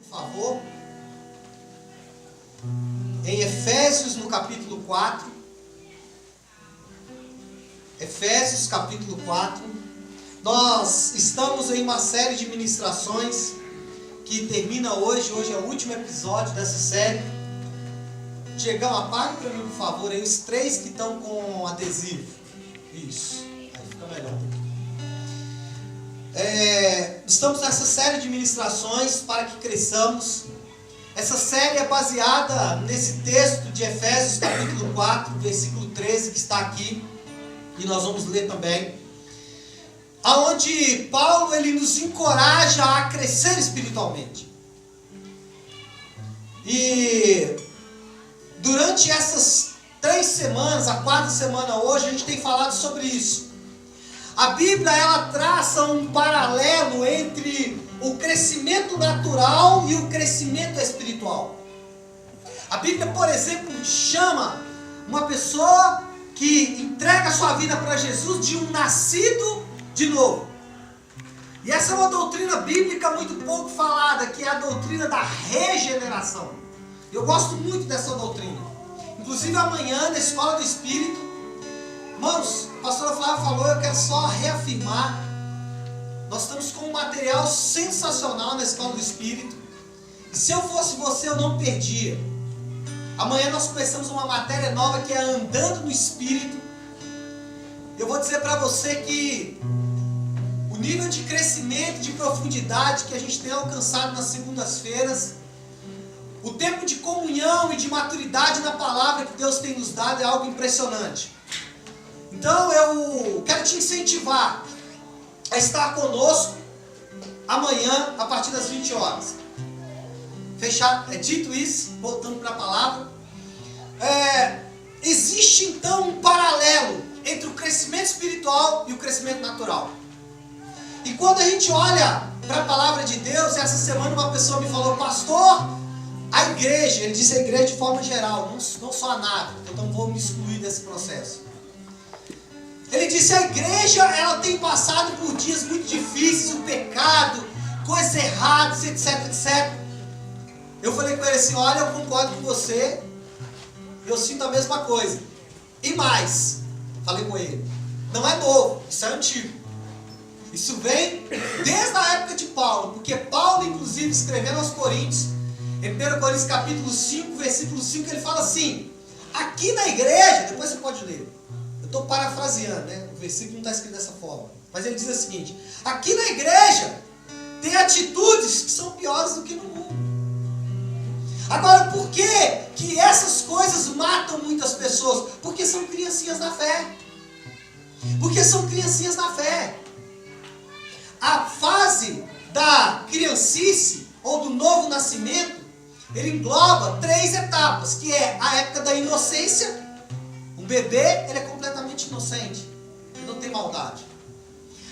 Por favor, em Efésios, no capítulo 4. Efésios, capítulo 4. Nós estamos em uma série de ministrações que termina hoje. Hoje é o último episódio dessa série. Diegão, apaga para mim, por favor, aí os 3 que estão com adesivo. Isso, aí fica melhor. Estamos nessa série de ministrações para que cresçamos. Essa série é baseada nesse texto de Efésios capítulo 4, versículo 13, que está aqui, e nós vamos ler também, aonde Paulo ele nos encoraja a crescer espiritualmente. E durante essas 3 semanas, a 4ª semana hoje, a gente tem falado sobre isso. A Bíblia, ela traça um paralelo entre o crescimento natural e o crescimento espiritual. A Bíblia, por exemplo, chama uma pessoa que entrega a sua vida para Jesus de um nascido de novo. E essa é uma doutrina bíblica muito pouco falada, que é a doutrina da regeneração. Eu gosto muito dessa doutrina. Inclusive amanhã, na Escola do Espírito, irmãos, a pastora Flávia falou, eu quero só reafirmar. Nós estamos com um material sensacional na Escola do Espírito. E se eu fosse você, eu não perdia. Amanhã nós começamos uma matéria nova que é Andando no Espírito. Eu vou dizer para você que o nível de crescimento, de profundidade que a gente tem alcançado nas segundas-feiras, o tempo de comunhão e de maturidade na palavra que Deus tem nos dado é algo impressionante. Então eu quero te incentivar a estar conosco amanhã a partir das 20 horas. Fechado? Dito isso, voltando para a palavra, existe então um paralelo entre o crescimento espiritual e o crescimento natural. E quando a gente olha para a palavra de Deus, essa semana uma pessoa me falou, pastor, a igreja, ele disse a igreja de forma geral, não só a nave, então vou me excluir desse processo. Ele disse, a igreja ela tem passado por dias muito difíceis, o pecado, coisas erradas, etc, etc. Eu falei com ele assim, olha, eu concordo com você, eu sinto a mesma coisa. E mais, falei com ele, não é novo, isso é antigo. Isso vem desde a época de Paulo, porque Paulo, inclusive, escrevendo aos Coríntios, em 1 Coríntios capítulo 5, versículo 5, ele fala assim, aqui na igreja, depois você pode ler, eu estou parafraseando, né? O versículo não está escrito dessa forma, mas ele diz o seguinte, aqui na igreja tem atitudes que são piores do que no mundo. Agora, por que essas coisas matam muitas pessoas? Porque são criancinhas da fé. Porque são criancinhas da fé. A fase da criancice ou do novo nascimento, ele engloba 3 etapas, que é a época da inocência. Um bebê, ele é completamente inocente, ele não tem maldade.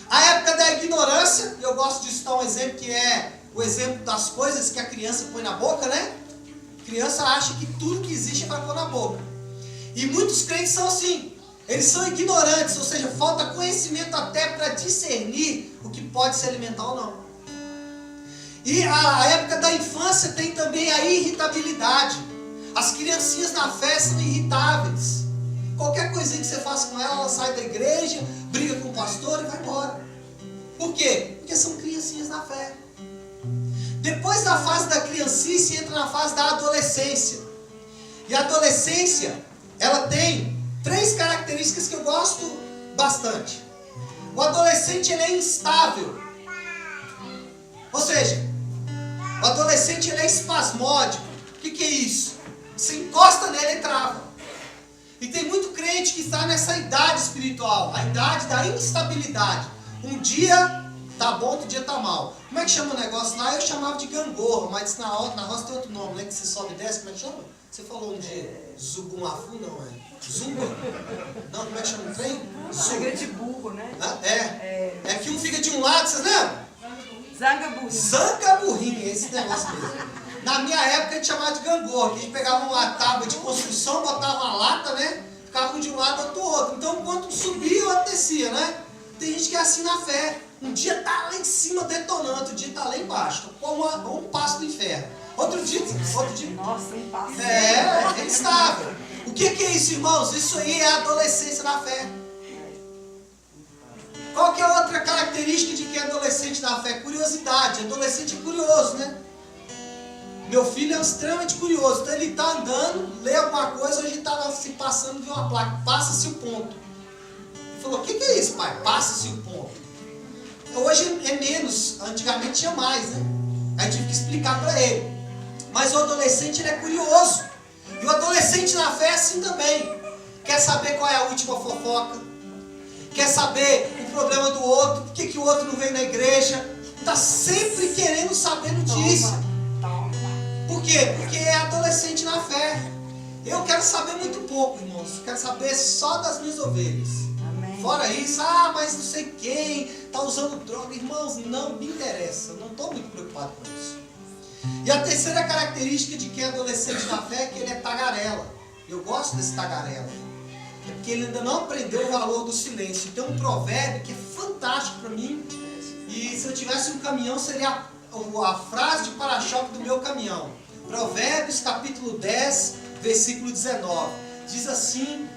A época da ignorância, eu gosto de citar um exemplo que é o exemplo das coisas que a criança põe na boca, né? A criança acha que tudo que existe vai pôr na boca. E muitos crentes são assim, eles são ignorantes, ou seja, falta conhecimento até para discernir o que pode se alimentar ou não. E a época da infância tem também a irritabilidade. As criancinhas na fé são irritáveis. Qualquer coisinha que você faça com ela, ela sai da igreja, briga com o pastor e vai embora. Por quê? Porque são criancinhas na fé. Depois da fase da criancice, entra na fase da adolescência. E a adolescência, ela tem 3 características que eu gosto bastante. O adolescente, ele é instável. Ou seja, o adolescente, ele é espasmódico. O que é isso? Você encosta nele e trava. E tem muito crente que está nessa idade espiritual, a idade da instabilidade. Um dia tá bom, outro dia tá mal. Como é que chama o negócio lá? Eu chamava de gangorra, mas na roça tem outro nome, né? Que você sobe e desce, como é que chama? Você falou um dia, zubumafu, não é? Zumba? Não, como é que chama o trem? Zanga de burro, né? É que um fica de um lado, vocês lembram? Zanga-burrinho. Zanga-burrinho, esse negócio mesmo. Na minha época a gente chamava de gangorra, que a gente pegava uma tábua de construção, botava uma lata, né? Ficava um de um lado, outro do outro. Então, quando subia, o outro descia, né? Tem gente que é assim na fé. Um dia está lá em cima detonando, outro dia está lá embaixo, com um passo do inferno. Outro dia. Nossa, um passo. É instável. O que é isso, irmãos? Isso aí é a adolescência na fé. Qual que é a outra característica de quem é adolescente na fé? Curiosidade. Adolescente é curioso, né? Meu filho é extremamente curioso. Então ele está andando, lê alguma coisa, hoje está se passando, vê uma placa, passa-se o ponto. Ele falou, o que é isso, pai? Passa-se o ponto. Hoje é menos, antigamente tinha mais, né? Aí tive que explicar para ele. Mas o adolescente, ele é curioso. E o adolescente na fé é assim também. Quer saber qual é a última fofoca. Quer saber o problema do outro. Por que o outro não veio na igreja. Está sempre querendo saber notícia. Por quê? Porque é adolescente na fé. Eu quero saber muito pouco, irmãos. Eu quero saber só das minhas ovelhas. Amém. Fora isso, mas não sei quem está usando droga. Irmãos, não me interessa. Eu não estou muito preocupado com isso. E a terceira característica de quem é adolescente na fé é que ele é tagarela. Eu gosto desse tagarela. É porque ele ainda não aprendeu o valor do silêncio. Tem um provérbio que é fantástico para mim. E se eu tivesse um caminhão, seria a frase de para-choque do meu caminhão. Provérbios capítulo 10, versículo 19. Diz assim,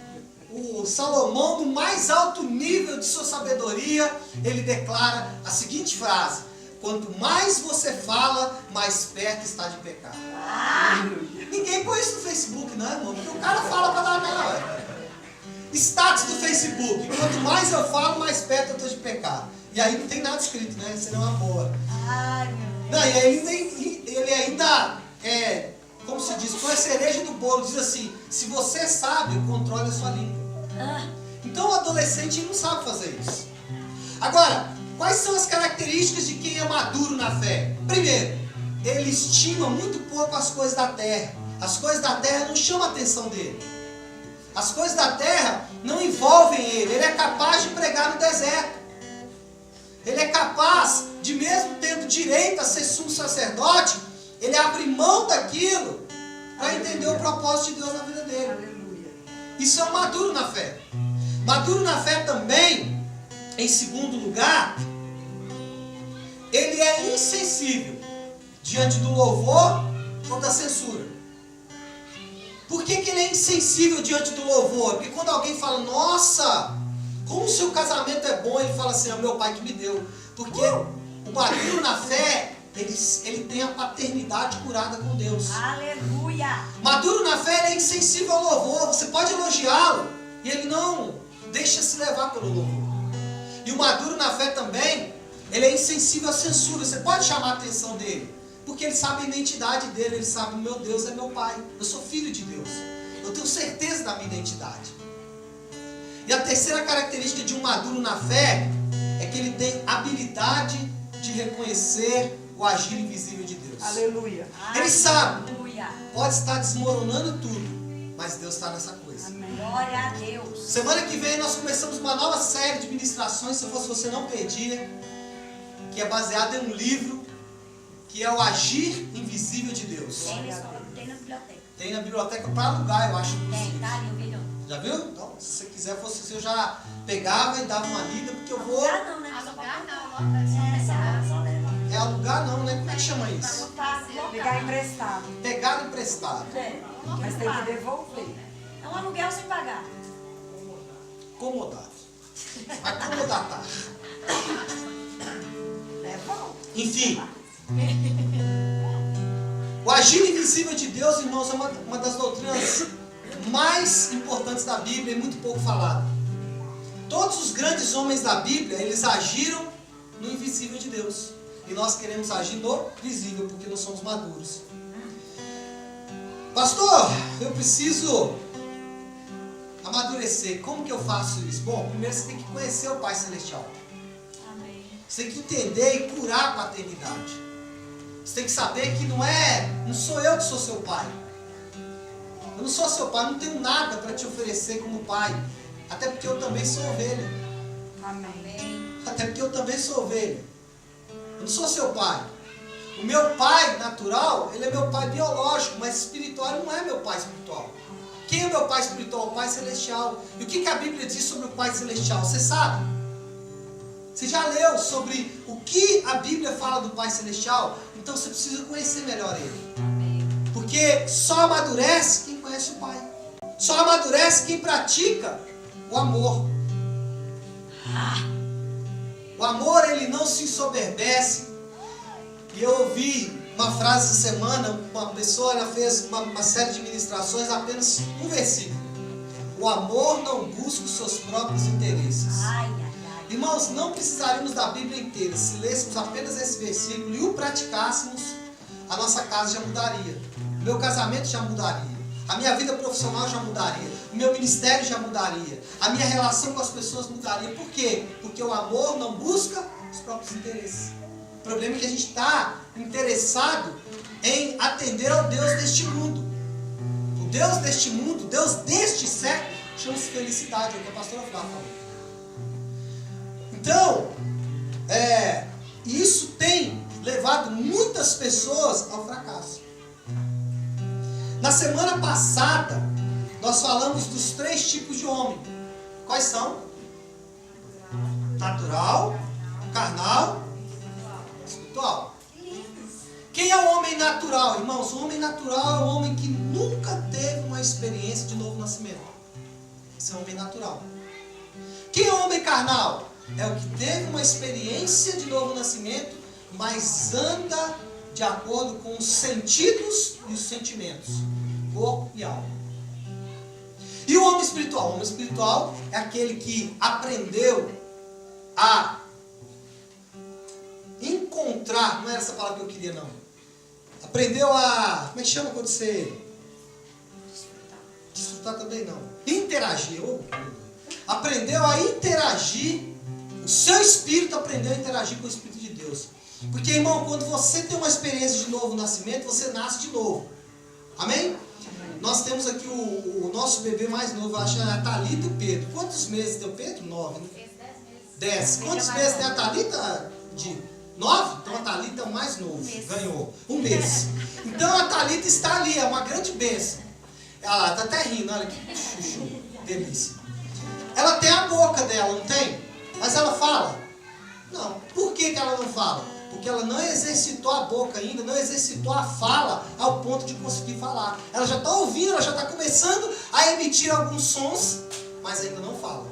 o Salomão, no mais alto nível de sua sabedoria, ele declara a seguinte frase: quanto mais você fala, mais perto está de pecar. Ninguém põe isso no Facebook, não, irmão? Porque o cara fala para dar na hora. Status do Facebook: quanto mais eu falo, mais perto eu estou de pecar. E aí não tem nada escrito, né? Isso não é uma boa. Não, e aí ele ainda como se diz, põe a cereja do bolo. Diz assim: se você é sábio, controle a sua língua. Então o adolescente não sabe fazer isso. Agora, quais são as características de quem é maduro na fé? Primeiro, ele estima muito pouco as coisas da terra. As coisas da terra não chamam a atenção dele. As coisas da terra não envolvem ele. Ele é capaz de pregar no deserto. Ele é capaz de, mesmo tendo direito a ser sumo sacerdote, ele abre mão daquilo para entender o propósito de Deus na vida dele. Aleluia. Isso é um maduro na fé. Maduro na fé também, em segundo lugar, ele é insensível diante do louvor ou da censura. Por que ele é insensível diante do louvor? Porque quando alguém fala, nossa, como o seu casamento é bom, ele fala assim, é o meu pai que me deu. Porque o maduro na fé, ele tem a paternidade curada com Deus. Aleluia! Maduro na fé, ele é insensível ao louvor. Você pode elogiá-lo e ele não deixa se levar pelo louvor. E o maduro na fé também, ele é insensível à censura. Você pode chamar a atenção dele, porque ele sabe a identidade dele. Ele sabe, meu Deus é meu pai, eu sou filho de Deus, eu tenho certeza da minha identidade. E a terceira característica de um maduro na fé é que ele tem habilidade de reconhecer o agir invisível de Deus. Aleluia. Ele sabe, Aleluia! pode estar desmoronando tudo, mas Deus está nessa coisa. Amém. Glória a Deus! Semana que vem nós começamos uma nova série de ministrações, se fosse você não perdia, que é baseada em um livro, que é o Agir Invisível de Deus. Tem na escola, tem na biblioteca. Tem na biblioteca para alugar, eu acho. Tem, tá ali o vídeo. Já viu? Então, se você quiser, fosse eu já pegava e dava uma lida, porque eu vou... Alugar não, né? Alugar não, Só levar. É alugar não, né? Como é que chama isso? Pegar emprestado. Pegar emprestado. É, Mas tem que devolver. é um aluguel sem pagar. Comodado. Acomodatar. É bom. Enfim. O agir invisível de Deus, irmãos, é uma das doutrinas mais importantes da Bíblia e muito pouco falada. Todos os grandes homens da Bíblia, eles agiram no invisível de Deus. E nós queremos agir no visível, porque nós somos maduros. Pastor, eu preciso amadurecer. Como que eu faço isso? Bom, primeiro você tem que conhecer o Pai Celestial. Amém. Você tem que entender e curar a paternidade. Você tem que saber que não sou eu que sou seu pai. Eu não sou seu pai, não tenho nada para te oferecer como pai. Até porque eu também sou ovelha. Amém. Até porque eu também sou ovelha. Eu não sou seu pai. O meu pai natural, ele é meu pai biológico, mas espiritual ele não é meu pai espiritual. Quem é meu pai espiritual? O Pai Celestial. E o que a Bíblia diz sobre o Pai Celestial? Você sabe? Você já leu sobre o que a Bíblia fala do Pai Celestial? Então você precisa conhecer melhor Ele. Porque só amadurece quem conhece o Pai. Só amadurece quem pratica o amor. O amor, ele não se ensoberbece. E eu ouvi uma frase essa semana, uma pessoa ela fez uma série de ministrações, apenas um versículo. O amor não busca os seus próprios interesses. Ai, ai, ai. Irmãos, não precisaríamos da Bíblia inteira. Se lêssemos apenas esse versículo e o praticássemos, a nossa casa já mudaria. O meu casamento já mudaria. A minha vida profissional já mudaria. O meu ministério já mudaria. A minha relação com as pessoas mudaria. Por quê? Porque o amor não busca os próprios interesses. O problema é que a gente está interessado em atender ao Deus deste mundo. O Deus deste mundo, o Deus deste século, chama-se felicidade, é o que a pastora Flávia falou. Então, isso tem levado muitas pessoas ao fracasso. Na semana passada, nós falamos dos 3 tipos de homem. Quais são? Natural, carnal, espiritual. Quem é o homem natural, irmãos? O homem natural é o homem que nunca teve uma experiência de novo nascimento. Esse é o homem natural. Quem é o homem carnal? É o que teve uma experiência de novo nascimento, mas anda de acordo com os sentidos e os sentimentos, corpo e alma. E o homem espiritual? O homem espiritual é aquele que aprendeu a encontrar, não era essa palavra que eu queria não. Aprendeu a, como é que chama quando você... Desfrutar também não. Interagir. Aprendeu a interagir, o seu espírito aprendeu a interagir com o Espírito de Deus. Porque, irmão, quando você tem uma experiência de novo nascimento, você nasce de novo. Amém? Nós temos aqui o nosso bebê mais novo, acho que é a Thalita e o Pedro. Quantos meses tem o Pedro? 9, né? 10. Quantos meses tem a Thalita? 9? Então a Thalita é o mais novo. Ganhou. 1 mês. Então a Thalita está ali, é uma grande bênção. Ela está até rindo, olha que chuchu. Delícia. Ela tem a boca dela, não tem? Mas ela fala? Não. Por que ela não fala? Porque ela não exercitou a boca ainda, não exercitou a fala ao ponto de conseguir falar. Ela já está ouvindo, ela já está começando a emitir alguns sons, mas ainda não fala.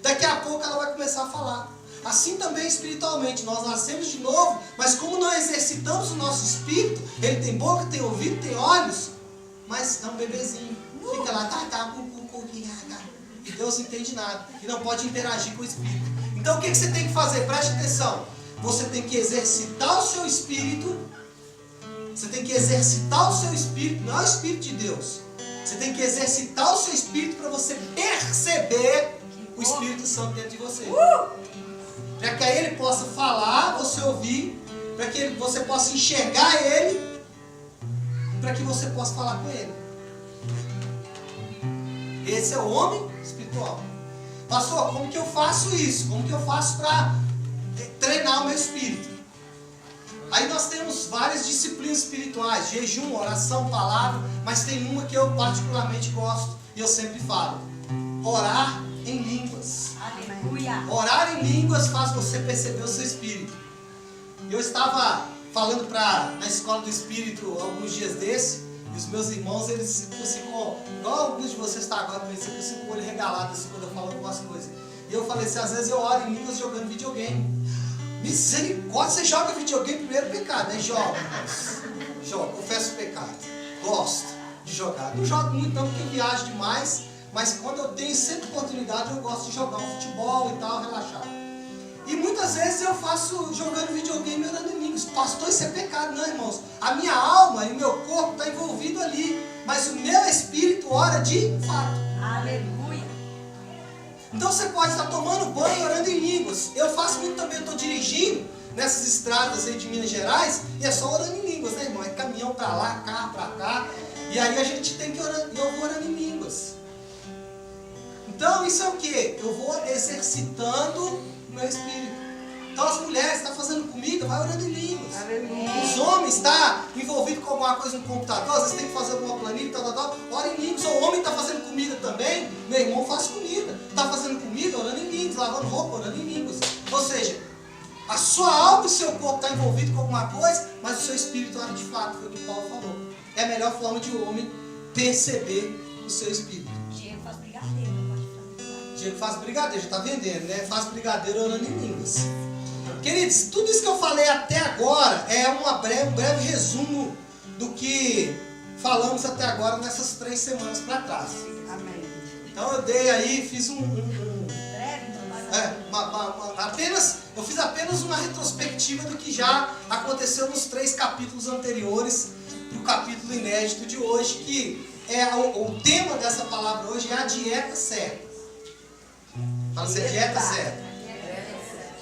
Daqui a pouco ela vai começar a falar. Assim também espiritualmente, nós nascemos de novo, mas como não exercitamos o nosso espírito, ele tem boca, tem ouvido, tem olhos, mas é um bebezinho. Fica lá, e Deus não entende nada, e não pode interagir com o espírito. Então o que você tem que fazer? Preste atenção. Você tem que exercitar o seu espírito. Você tem que exercitar o seu espírito, não é o Espírito de Deus. Você tem que exercitar o seu espírito para você perceber o Espírito Santo dentro de você. Para que aí ele possa falar, você ouvir, para que você possa enxergar ele, para que você possa falar com ele. Esse é o homem espiritual. Pastor, como que eu faço isso? Como que eu faço para treinar o meu espírito? Aí nós temos várias disciplinas espirituais, jejum, oração, palavra, mas tem uma que eu particularmente gosto e eu sempre falo: orar em línguas. Aleluia. Orar em línguas faz você perceber o seu espírito. Eu estava falando na escola do espírito alguns dias desses, e os meus irmãos, eles ficam, igual alguns de vocês estão agora, eles ficam com o olho regalado assim, quando eu falo algumas coisas. E eu falei assim, às vezes eu oro em línguas jogando videogame. Misericórdia, você joga videogame, primeiro pecado, né? Joga, irmãos. Joga, confesso o pecado. Gosto de jogar. Não jogo muito não, porque eu viajo demais, mas quando eu tenho sempre oportunidade, eu gosto de jogar um futebol e tal, relaxar. E muitas vezes eu faço jogando videogame orando em línguas. Pastor, isso é pecado, não, irmãos. A minha alma e o meu corpo estão envolvidos ali, mas o meu espírito ora de fato. Aleluia. Então você pode estar tomando banho orando em línguas. Eu faço muito também, eu estou dirigindo nessas estradas aí de Minas Gerais, e é só orando em línguas, né, irmão? É caminhão para lá, carro para cá, e aí a gente tem que orar, e eu vou orando em línguas. Então isso é o que? Eu vou exercitando o meu espírito. Então as mulheres estão fazendo comida, vai orando em línguas. Os homens estão envolvidos com alguma coisa no computador, às vezes tem que fazer alguma planilha, ora em línguas. Ou o homem está fazendo comida também, meu irmão faz comida. está fazendo comida, orando em línguas, lavando roupa, orando em línguas. Ou seja, a sua alma e o seu corpo estão envolvidos com alguma coisa, mas o seu espírito ora de fato, foi o que Paulo falou. É a melhor forma de o homem perceber o seu espírito. Diego faz brigadeiro, não pode fazer brigadeiro. Diego faz brigadeiro, já está vendendo, né? Faz brigadeiro orando em línguas. Queridos, tudo isso que eu falei até agora é um breve resumo do que falamos até agora nessas 3 semanas para trás. Amém. Então eu dei aí, fiz Breve, então vai eu fiz apenas uma retrospectiva do que já aconteceu nos 3 capítulos anteriores para o capítulo inédito de hoje, que é o tema dessa palavra hoje é a dieta certa. Fala assim, a dieta certa.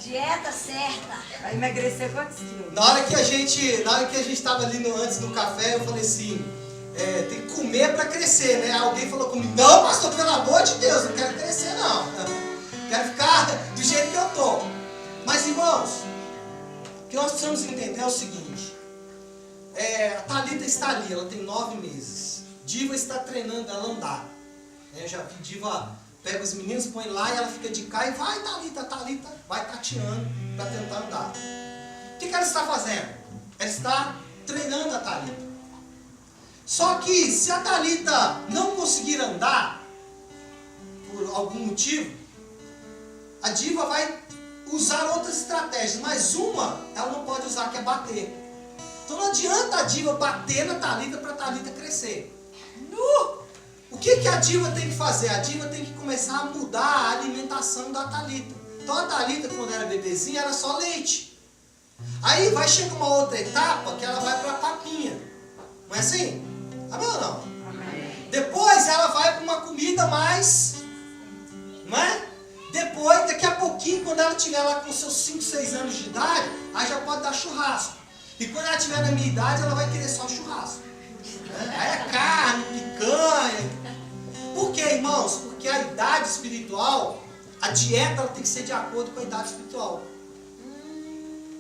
Dieta certa. Vai emagrecer quantos quilos? Na hora que a gente estava ali antes do café, eu falei assim, tem que comer para crescer, né? Alguém falou comigo, não, pastor, pelo amor de Deus, não quero crescer não. Quero ficar do jeito que eu estou. Mas irmãos, o que nós precisamos entender é o seguinte, a Thalita está ali, ela tem 9 meses. Diva está treinando ela a andar. Eu já vi Diva pega os meninos, põe lá e ela fica de cá e vai, Thalita, vai tateando para tentar andar. O que ela está fazendo? Ela está treinando a Thalita. Só que se a Thalita não conseguir andar, por algum motivo, a Diva vai usar outras estratégias, mas uma ela não pode usar, que é bater. Então não adianta a Diva bater na Thalita para a Thalita crescer. O que a Diva tem que fazer? A Diva tem que começar a mudar a alimentação da Thalita. Então a Thalita, quando era bebezinha, era só leite. Aí vai chegar uma outra etapa que ela vai para a papinha. Não é assim? Amém ou não? Amém. Depois ela vai para uma comida mais... Não é? Depois, daqui a pouquinho, quando ela estiver lá com seus 5, 6 anos de idade, aí já pode dar churrasco. E quando ela estiver na minha idade, ela vai querer só churrasco. Aí é carne, picanha. Por quê, irmãos? Porque a idade espiritual, a dieta ela tem que ser de acordo com a idade espiritual.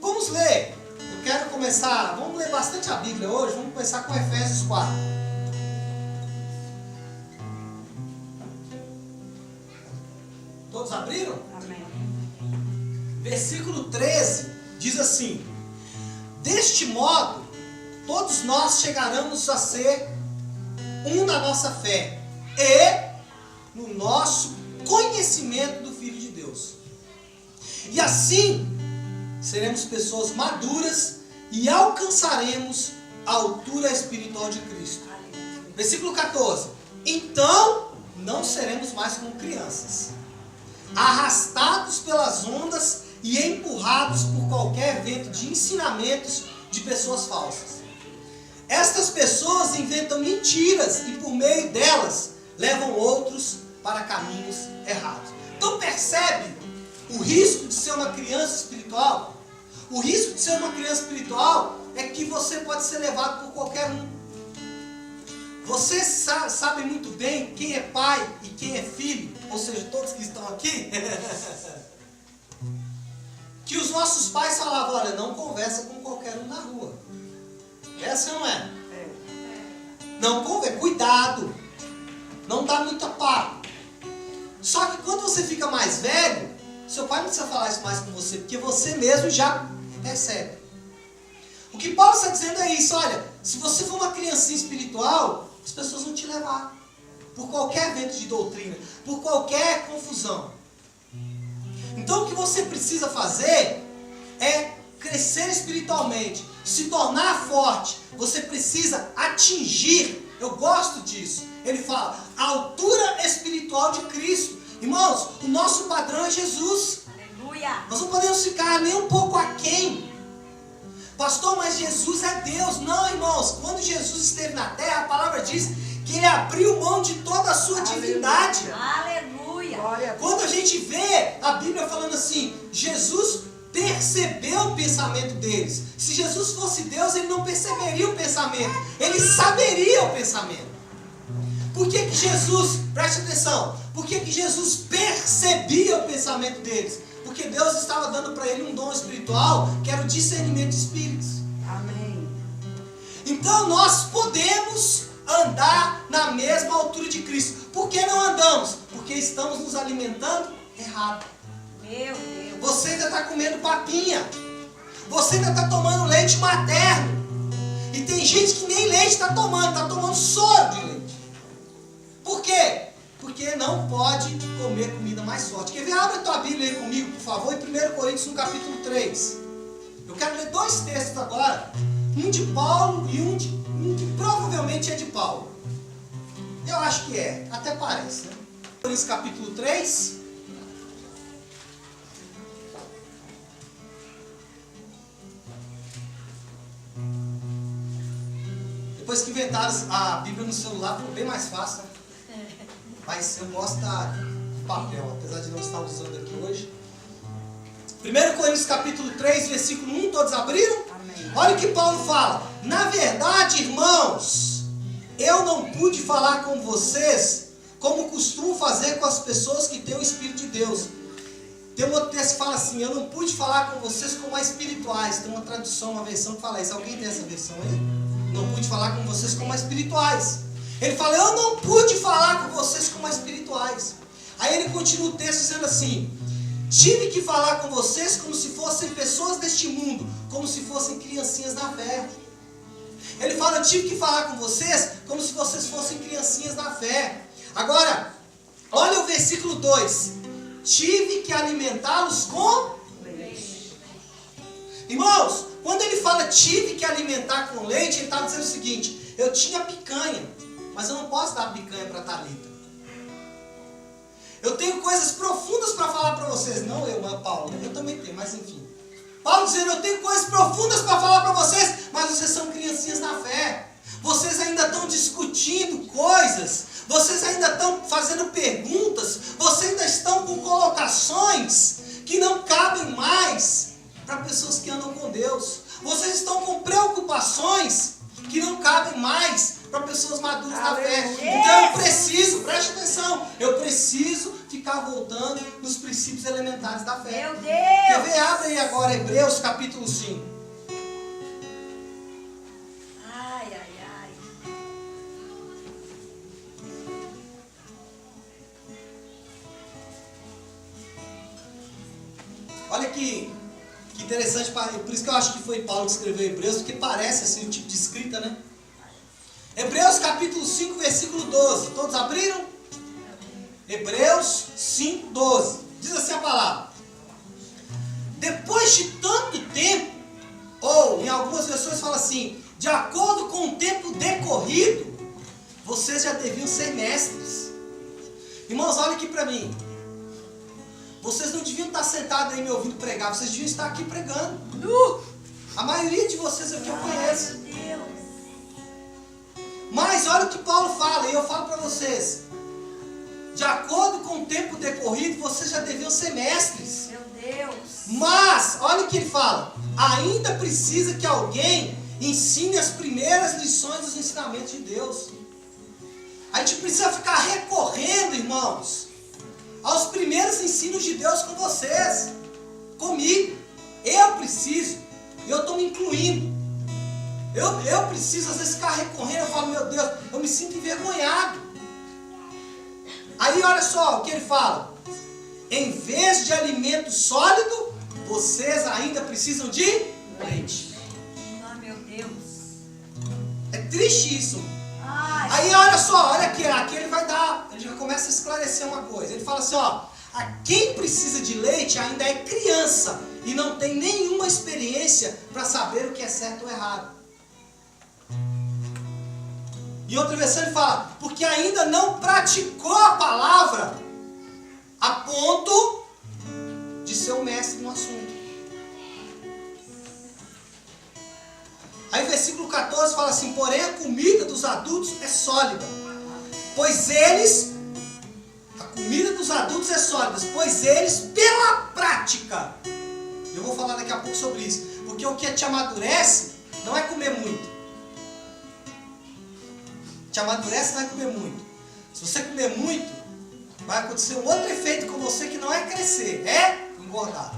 Vamos ler. Eu quero começar, vamos ler bastante a Bíblia hoje, vamos começar com Efésios 4. Todos abriram? Amém. Versículo 13 diz assim: deste modo, todos nós chegaremos a ser um na nossa fé e no nosso conhecimento do Filho de Deus. E assim, seremos pessoas maduras e alcançaremos a altura espiritual de Cristo. Versículo 14. Então, não seremos mais como crianças, arrastados pelas ondas e empurrados por qualquer vento de ensinamentos de pessoas falsas. Estas pessoas inventam mentiras e por meio delas levam outros para caminhos errados. Então percebe o risco de ser uma criança espiritual? O risco de ser uma criança espiritual é que você pode ser levado por qualquer um. Você sabe muito bem quem é pai e quem é filho, ou seja, todos que estão aqui, que os nossos pais falavam, olha, não conversa com qualquer um na rua. Essa não é? Não conversa, cuidado, não dá muito papo. Só que quando você fica mais velho, seu pai não precisa falar isso mais com você, porque você mesmo já percebe. O que Paulo está dizendo é isso, olha, se você for uma criancinha espiritual, as pessoas vão te levar por qualquer vento de doutrina, por qualquer confusão. Então o que você precisa fazer é crescer espiritualmente, se tornar forte. Você precisa atingir, eu gosto disso, ele fala, a altura espiritual de Cristo. Irmãos, o nosso padrão é Jesus. Aleluia. Nós não podemos ficar nem um pouco aquém. Pastor, mas Jesus é Deus. Não, irmãos, quando Jesus esteve na terra, a palavra diz que ele abriu mão de toda a sua divindade. Aleluia. Glória a Deus. Quando a gente vê a Bíblia falando assim, Jesus percebeu o pensamento deles. Se Jesus fosse Deus, ele não perceberia o pensamento, ele saberia o pensamento. Por que Jesus, preste atenção, por que Jesus percebia o pensamento deles? Porque Deus estava dando para ele um dom espiritual, que era o discernimento de espíritos. Amém. Então nós podemos andar na mesma altura de Cristo. Por que não andamos? Porque porque estamos nos alimentando errado. Meu Deus. Você ainda está comendo papinha. Você ainda está tomando leite materno. E tem gente que nem leite está tomando soro de leite. Por quê? Porque não pode comer comida mais forte. Quer ver? Abre a tua Bíblia aí comigo, por favor, em 1 Coríntios, no capítulo 3. Eu quero ler 2 textos agora. Um de Paulo e um que provavelmente é de Paulo. Eu acho que é, até parece, né? Coríntios capítulo 3. Depois que inventaram a Bíblia no celular, ficou bem mais fácil, né? Mas eu gosto da papel, apesar de não estar usando aqui hoje. 1 Coríntios capítulo 3, versículo 1, todos abriram? Amém. Olha o que Paulo fala. Na verdade, irmãos, eu não pude falar com vocês como costumo fazer com as pessoas que têm o Espírito de Deus. Tem um outro texto que fala assim, eu não pude falar com vocês como a espirituais. Tem uma tradução, uma versão que fala isso. Alguém tem essa versão aí? Não pude falar com vocês como a espirituais. Ele fala, eu não pude falar com vocês como a espirituais. Aí ele continua o texto dizendo assim, tive que falar com vocês como se fossem pessoas deste mundo, como se fossem criancinhas na fé. Ele fala, eu tive que falar com vocês como se vocês fossem criancinhas na fé. Agora, olha o versículo 2. Tive que alimentá-los com leite. Irmãos, quando ele fala tive que alimentar com leite, ele está dizendo o seguinte, eu tinha picanha, mas eu não posso dar picanha para Thalita. Eu tenho coisas profundas para falar para vocês. Não eu, mas Paulo, eu também tenho, mas enfim. Paulo dizendo, eu tenho coisas profundas para falar para vocês, mas vocês são criancinhas na fé. Vocês ainda estão discutindo coisas, vocês ainda estão fazendo perguntas, vocês ainda estão com colocações que não cabem mais para pessoas que andam com Deus. Vocês estão com preocupações que não cabem mais para pessoas maduras na fé. Então eu preciso, preste atenção, eu preciso ficar voltando nos princípios elementares da fé. Meu Deus! Quer ver? Abre aí agora Hebreus capítulo 5. Ai, ai, ai. Olha que interessante, por isso que eu acho que foi Paulo que escreveu Hebreus, porque parece assim o tipo de escrita, né? Hebreus capítulo 5, versículo 12. Todos abriram? Hebreus 5, 12. Diz assim a palavra. Depois de tanto tempo, ou em algumas versões fala assim, de acordo com o tempo decorrido, vocês já deviam ser mestres. Irmãos, olha aqui para mim. Vocês não deviam estar sentados aí me ouvindo pregar, vocês deviam estar aqui pregando. A maioria de vocês aqui eu conheço. Meu Deus. Mas olha o que Paulo fala, e eu falo para vocês. De acordo com o tempo decorrido, vocês já deviam ser mestres. Meu Deus. Mas, olha o que ele fala. Ainda precisa que alguém ensine as primeiras lições dos ensinamentos de Deus. A gente precisa ficar recorrendo, irmãos, aos primeiros ensinos de Deus com vocês, comigo. Eu preciso, eu estou me incluindo. Eu preciso às vezes ficar recorrendo, eu falo, meu Deus, eu me sinto envergonhado. Aí olha só o que ele fala. Em vez de alimento sólido, vocês ainda precisam de leite. Ah, meu Deus. É triste isso. Ai. Aí olha só, olha aqui ele vai dar, ele já começa a esclarecer uma coisa. Ele fala assim, ó, a quem precisa de leite ainda é criança e não tem nenhuma experiência para saber o que é certo ou errado. E outra versão ele fala, porque ainda não praticou a palavra a ponto de ser um mestre no assunto. Aí o versículo 14 fala assim, porém a comida dos adultos é sólida, pois eles, a comida dos adultos é sólida, pois eles pela prática, eu vou falar daqui a pouco sobre isso, porque o que te amadurece não é comer muito. Te amadurece não é comer muito. Se você comer muito, vai acontecer um outro efeito com você que não é crescer, é engordar.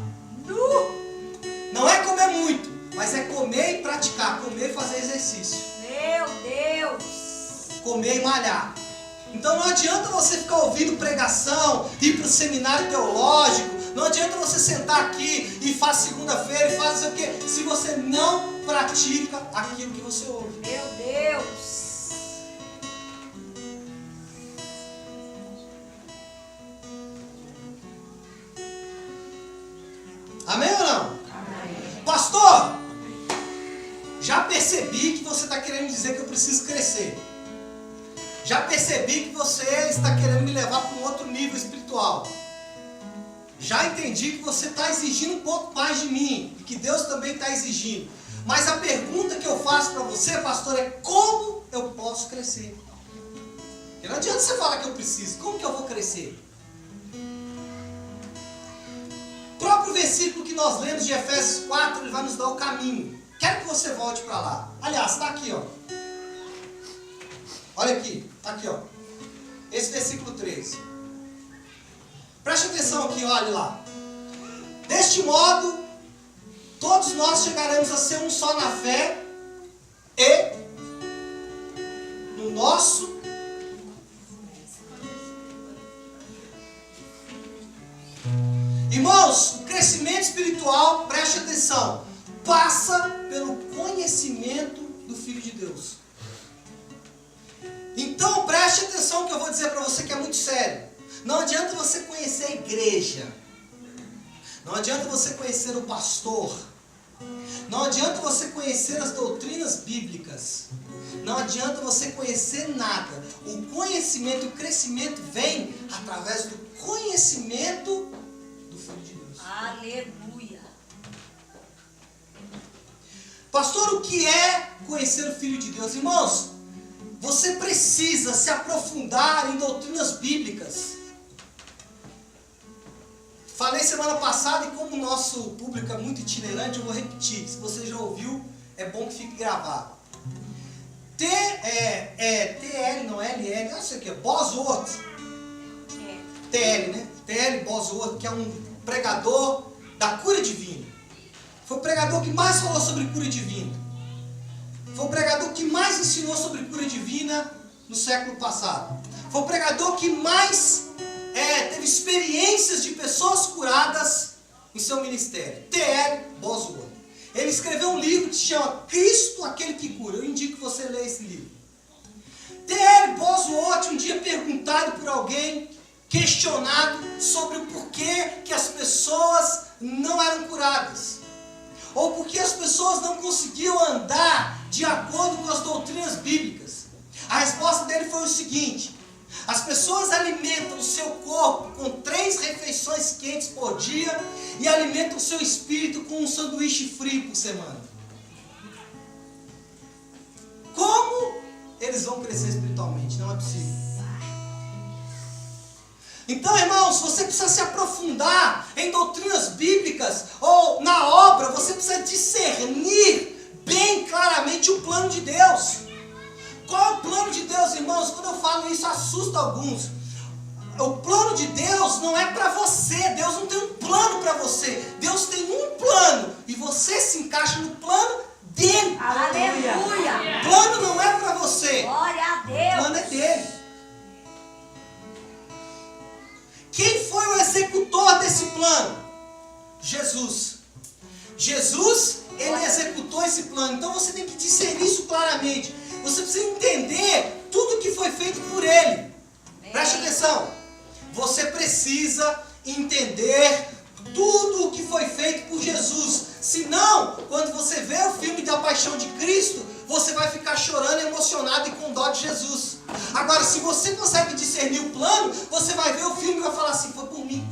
Não é comer muito, mas é comer e praticar, comer e fazer exercício. Meu Deus. Comer e malhar. Então não adianta você ficar ouvindo pregação, ir para o seminário teológico, não adianta você sentar aqui e faz segunda-feira e faz não sei o quê, se você não pratica aquilo que você ouve. Meu Deus. Amém ou não? Amém. Pastor, já percebi que você está querendo dizer que eu preciso crescer. Já percebi que você está querendo me levar para um outro nível espiritual. Já entendi que você está exigindo um pouco mais de mim e que Deus também está exigindo. Mas a pergunta que eu faço para você, pastor, é como eu posso crescer? Porque não adianta você falar que eu preciso. Como que eu vou crescer? O próprio versículo que nós lemos de Efésios 4, ele vai nos dar o caminho. Quero que você volte para lá. Aliás, está aqui, ó. Olha aqui, está aqui, ó. Esse versículo 13. Preste atenção aqui, olha lá. Deste modo, todos nós chegaremos a ser um só na fé e no nosso irmãos, o crescimento espiritual, preste atenção, passa pelo conhecimento do Filho de Deus. Então preste atenção que eu vou dizer para você que é muito sério. Não adianta você conhecer a igreja. Não adianta você conhecer o pastor. Não adianta você conhecer as doutrinas bíblicas. Não adianta você conhecer nada. O conhecimento, o crescimento vem através do conhecimento do Filho de Deus. Aleluia. Pastor, o que é conhecer o Filho de Deus? Irmãos, você precisa se aprofundar em doutrinas bíblicas. Falei semana passada e como o nosso público é muito itinerante, eu vou repetir. Se você já ouviu, é bom que fique gravado. TL, não LL, não sei o que, Bosworth. TL, né? TL Bosworth, que é um pregador da cura divina. Foi o pregador que mais falou sobre cura divina. Foi o pregador que mais ensinou sobre cura divina no século passado. Foi o pregador que mais teve experiências de pessoas curadas em seu ministério. T.L. Bosworth. Ele escreveu um livro que se chama Cristo, aquele que cura. Eu indico que você leia esse livro. T.L. Bosworth, um dia perguntado por alguém, questionado sobre o porquê que as pessoas não eram curadas. Ou porque as pessoas não conseguiam andar de acordo com as doutrinas bíblicas. A resposta dele foi o seguinte: as pessoas alimentam o seu corpo com 3 refeições quentes por dia e alimentam o seu espírito com um sanduíche frio por semana. Como eles vão crescer espiritualmente? Não é possível. Então, irmãos, você precisa se aprofundar em doutrinas bíblicas ou na obra, você precisa discernir bem claramente o plano de Deus. Qual é o plano de Deus, irmãos? Quando eu falo isso, assusta alguns. O plano de Deus não é para você. Deus não tem um plano para você. Deus tem um plano e você se encaixa no plano dele. Aleluia. O plano não é para você. Glória a O Deus. plano é dele. Quem foi o executor desse plano? Jesus. Jesus, ele executou esse plano. Então você tem que discernir isso claramente. Você precisa entender tudo que foi feito por ele. Preste atenção. Você precisa entender tudo o que foi feito por Jesus. Senão, quando você vê o filme da Paixão de Cristo, você vai ficar chorando, emocionado e com dó de Jesus. Agora, se você consegue discernir o plano, você vai ver o filme e vai falar assim: foi por mim.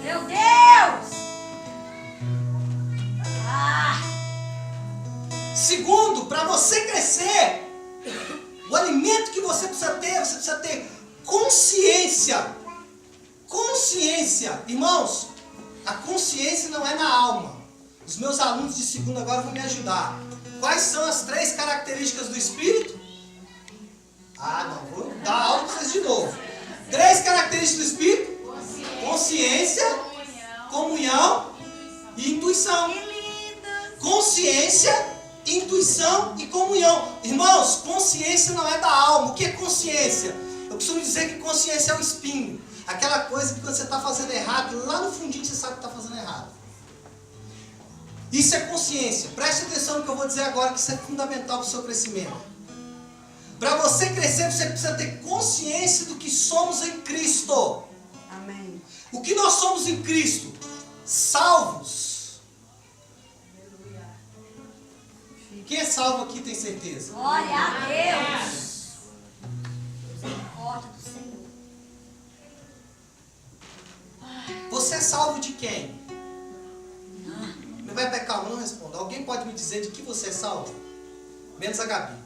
Meu Deus. Segundo, para você crescer, o alimento que você precisa ter consciência. Consciência. Irmãos, a consciência não é na alma. Os meus alunos de segunda agora vão me ajudar. Quais são as 3 características do Espírito? Não, vou dar aula para vocês de novo. 3 características do Espírito: consciência, comunhão e intuição. Consciência, intuição e comunhão. Irmãos, consciência não é da alma. O que é consciência? Eu costumo dizer que consciência é o espinho. Aquela coisa que quando você está fazendo errado, lá no fundinho você sabe que está fazendo errado. Isso é consciência. Preste atenção no que eu vou dizer agora, que isso é fundamental para o seu crescimento. Para você crescer, você precisa ter consciência do que somos em Cristo. Amém. O que nós somos em Cristo? Salvos. Quem é salvo aqui tem certeza? Glória a Deus. Misericórdia do Senhor. Você é salvo de quem? Não vai pecar, não responda. Alguém pode me dizer de que você é salvo? Menos a Gabi.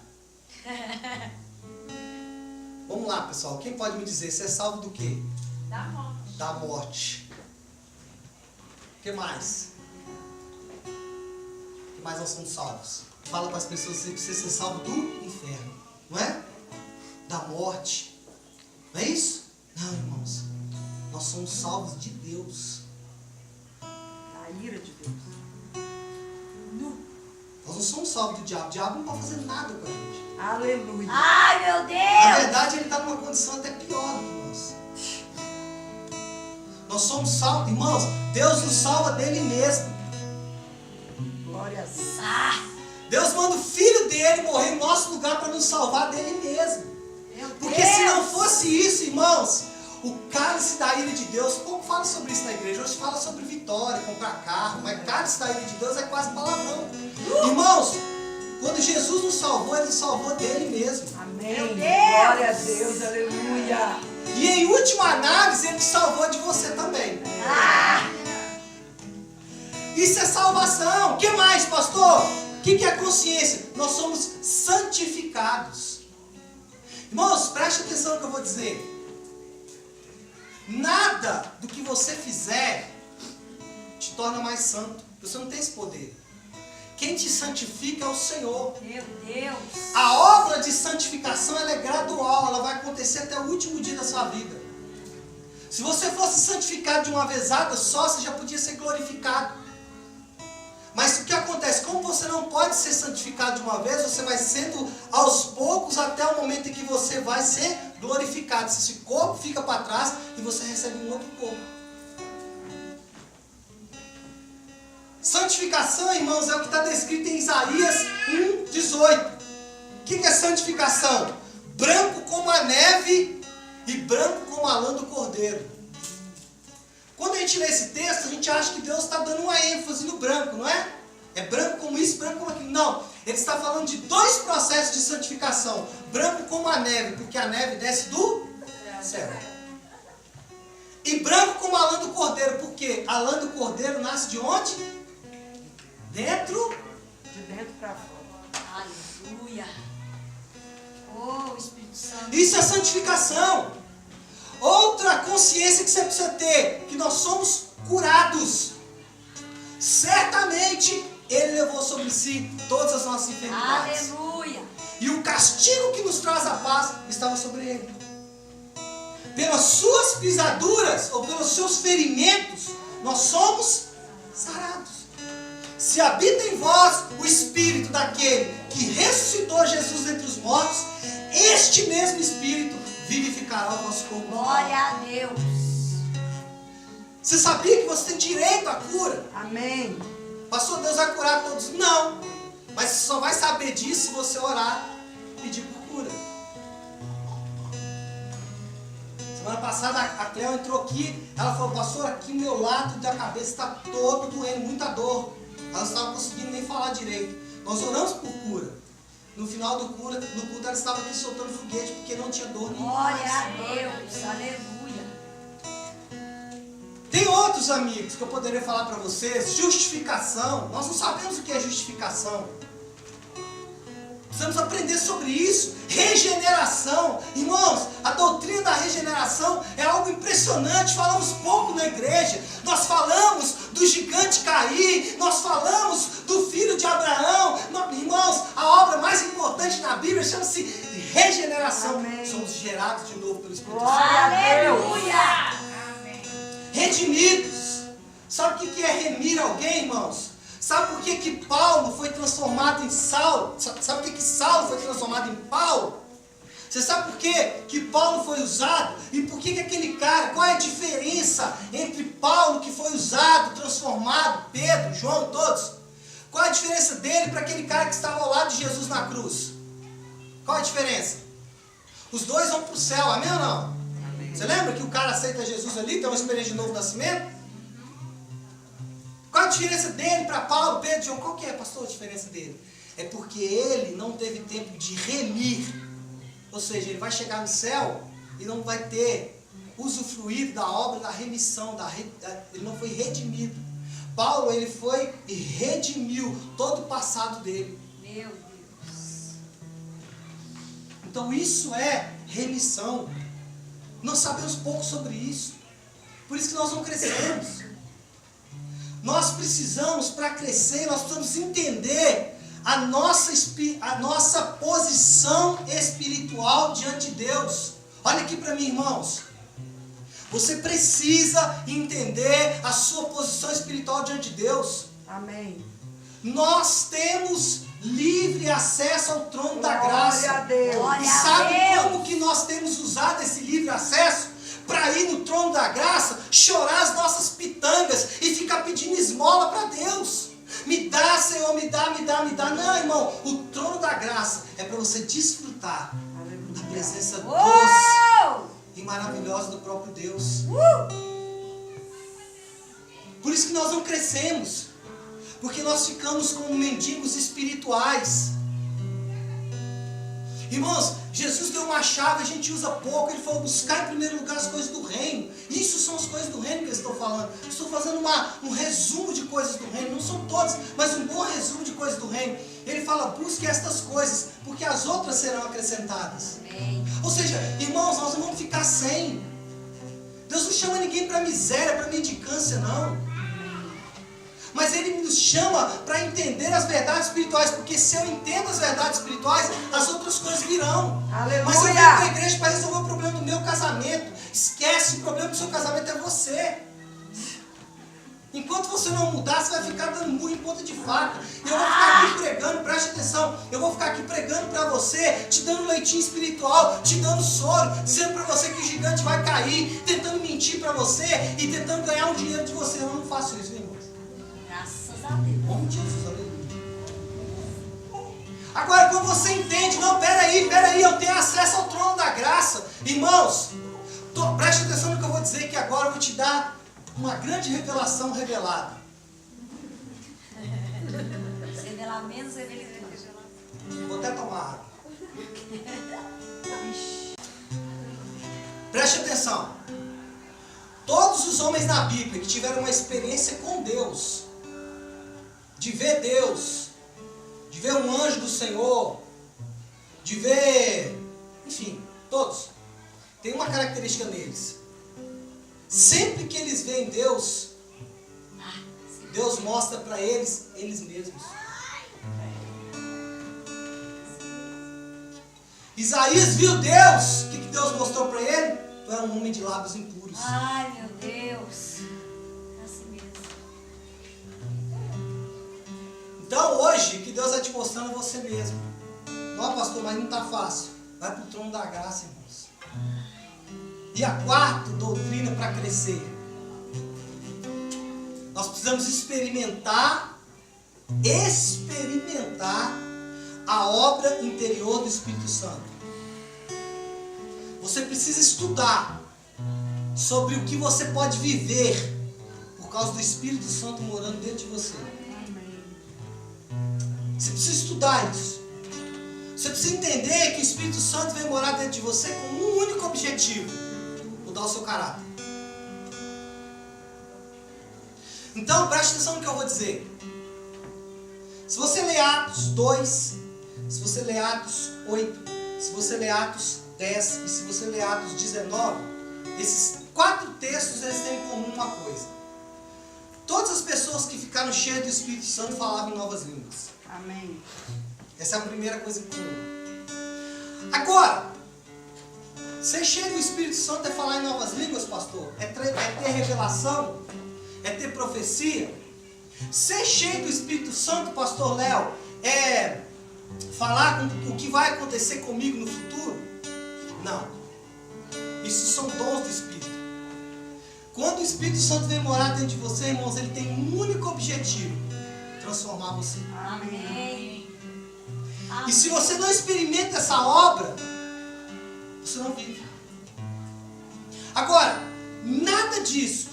Vamos lá, pessoal. Quem pode me dizer? Você é salvo do quê? Da morte. Da morte. O que mais? O que mais nós somos salvos? Fala para as pessoas que você ser salvo do inferno. Não é? Da morte. Não é isso? Não, irmãos. Nós somos salvos de Deus. Da ira de Deus. Nós não somos salvos do diabo. O diabo não pode fazer nada com a gente. Aleluia. Ai, meu Na Deus. verdade, ele está numa condição até pior do que nós. Nós somos salvos. Irmãos, Deus nos salva dele mesmo. Glória a Deus. Deus manda o filho dele morrer em nosso lugar para nos salvar dele mesmo. Meu Porque Deus. se não fosse isso, irmãos, o cálice da ira de Deus, pouco fala sobre isso na igreja. Hoje fala sobre vitória, comprar carro, mas cálice da ira de Deus é quase palavrão. Irmãos, quando Jesus nos salvou, ele nos salvou dele mesmo. Amém. Meu Deus. Glória a Deus. Aleluia. E em última análise, ele te salvou de você também. Isso é salvação. O que mais, pastor? O que é consciência? Nós somos santificados. Irmãos, preste atenção no que eu vou dizer. Nada do que você fizer te torna mais santo. Você não tem esse poder. Quem te santifica é o Senhor. Meu Deus. A obra de santificação ela é gradual. Ela vai acontecer até o último dia da sua vida. Se você fosse santificado de uma vezada só, você já podia ser glorificado. Mas o que acontece? Como você não pode ser santificado de uma vez, você vai sendo aos poucos até o momento em que você vai ser glorificado. Esse corpo fica para trás e você recebe um outro corpo. Santificação, irmãos, é o que está descrito em Isaías 1:18. O que é santificação? Branco como a neve e branco como a lã do cordeiro. Quando a gente lê esse texto, a gente acha que Deus está dando uma ênfase no branco, não é? É branco como isso, branco como aquilo. Não, ele está falando de dois processos de santificação. Branco como a neve, porque a neve desce do céu. E branco como a lã do cordeiro, porque a lã do cordeiro nasce de onde? Dentro. De dentro para fora. Aleluia. Oh, Espírito Santo. Isso é santificação. Outra consciência que você precisa ter, que nós somos curados. Certamente Ele levou sobre si todas as nossas enfermidades. Aleluia. E o castigo que nos traz a paz estava sobre Ele. Pelas suas pisaduras ou pelos seus ferimentos, nós somos sarados. Se habita em vós o Espírito daquele que ressuscitou Jesus entre os mortos, este mesmo Espírito vivificará o vosso corpo. Glória a Deus. Você sabia que você tem direito à cura? Amém. Pastor, Deus vai curar todos? Não. Mas você só vai saber disso se você orar e pedir por cura. Semana passada a Cleo entrou aqui, ela falou, pastor, aqui meu lado da cabeça está todo doendo, muita dor. Ela não estava conseguindo nem falar direito. Nós oramos por cura. No final do culto, ela estava aqui soltando foguete porque não tinha dor nenhuma. Glória a Deus. Aleluia. Tem outros amigos que eu poderia falar para vocês. Justificação. Nós não sabemos o que é justificação. Precisamos aprender sobre isso. Regeneração. Irmãos, a doutrina da regeneração é algo impressionante. Falamos pouco na igreja. Nós falamos do gigante cair. Nós falamos do filho de Abraão. Irmãos, a obra mais importante na Bíblia chama-se regeneração. Amém. Somos gerados de novo pelo Espírito Santo. Glória a Deus. Aleluia. Redimidos. Sabe o que é remir alguém, irmãos? Sabe por que Paulo foi transformado em Saulo? Sabe por que Saulo foi transformado em Paulo? Você sabe por que Paulo foi usado? E por que aquele cara, qual é a diferença entre Paulo que foi usado, transformado, Pedro, João, todos? Qual é a diferença dele para aquele cara que estava ao lado de Jesus na cruz? Qual é a diferença? Os dois vão para o céu, amém ou não? Amém. Você lembra que o cara aceita Jesus ali, tem uma experiência de novo nascimento? Qual a diferença dele para Paulo, Pedro, João? Qual que é, pastor, a diferença dele? É porque ele não teve tempo de remir. Ou seja, ele vai chegar no céu e não vai ter usufruído da obra da remissão, ele não foi redimido. Paulo, ele foi e redimiu todo o passado dele. Meu Deus. Então isso é remissão. Nós sabemos pouco sobre isso. Por isso que nós não crescemos. Nós precisamos, para crescer, nós precisamos entender a nossa posição espiritual diante de Deus. Olha aqui para mim, irmãos. Você precisa entender a sua posição espiritual diante de Deus. Amém. Nós temos livre acesso ao trono da graça. Glória a Deus. Glória E a sabe Deus. como que nós temos usado esse livre acesso? Para ir no trono da graça, chorar as nossas pitangas e ficar pedindo esmola para Deus. Me dá, Senhor, me dá, me dá, me dá. Não, irmão, o trono da graça é para você desfrutar da presença doce Uou! e maravilhosa do próprio Deus. Por isso que nós não crescemos, porque nós ficamos como mendigos espirituais. Irmãos, Jesus deu uma chave, a gente usa pouco. Ele falou: buscar em primeiro lugar as coisas do reino. Isso são as coisas do reino que eu estou falando. Estou fazendo um resumo de coisas do reino. Não são todas, mas um bom resumo de coisas do reino. Ele fala: busque estas coisas, porque as outras serão acrescentadas. Amém. Ou seja, irmãos, nós não vamos ficar sem. Deus não chama ninguém para miséria, para mendicância, não. Mas Ele nos chama para entender as verdades espirituais, porque se eu entendo as verdades espirituais, as outras coisas virão. Aleluia. Mas eu venho para a igreja para resolver o problema do meu casamento. Esquece, o problema do seu casamento é você. Enquanto você não mudar, você vai ficar dando murro em ponta de faca. E eu vou ficar aqui pregando, preste atenção. Eu vou ficar aqui pregando para você, te dando leitinho espiritual, te dando soro, dizendo para você que o gigante vai cair, tentando mentir para você e tentando ganhar um dinheiro de você. Eu não faço isso, irmão. Graças a Deus. Em nome de Jesus, aleluia. Agora, quando você entende, não, peraí, eu tenho acesso ao trono da graça. Irmãos, preste atenção no que eu vou dizer, que agora eu vou te dar uma grande revelação revelada. Se revelar menos, revelar. Vou até tomar água. Preste atenção. Todos os homens na Bíblia que tiveram uma experiência com Deus, de ver Deus, de ver um anjo do Senhor, de ver, enfim, todos, tem uma característica neles. Sempre que eles veem Deus, Deus mostra para eles mesmos. Isaías viu Deus. O que Deus mostrou para ele? Tu é um homem de lábios impuros. Ai, meu Deus. É assim mesmo. Então hoje, o que Deus vai te mostrando é você mesmo. Não, pastor, mas não está fácil. Vai para o trono da graça, irmãos. E a quarta doutrina para crescer. Nós precisamos experimentar a obra interior do Espírito Santo. Você precisa estudar sobre o que você pode viver por causa do Espírito Santo morando dentro de você. Você precisa estudar isso. Você precisa entender que o Espírito Santo vem morar dentro de você com um único objetivo: mudar o seu caráter. Então, preste atenção no que eu vou dizer. Se você ler Atos 2, se você ler Atos 8, se você ler Atos 10 e se você ler Atos 19, esses 4 textos eles têm em comum uma coisa. Todas as pessoas que ficaram cheias do Espírito Santo falavam em novas línguas. Amém. Essa é a primeira coisa em comum. Agora, ser cheio do Espírito Santo é falar em novas línguas, pastor? É ter revelação? É ter profecia? Ser cheio do Espírito Santo, pastor Léo, é falar o que vai acontecer comigo no futuro? Não. Isso são dons do Espírito. Quando o Espírito Santo vem morar dentro de você, irmãos, ele tem um único objetivo: transformar você. Amém. E se você não experimenta essa obra, você não vive. Agora, nada disso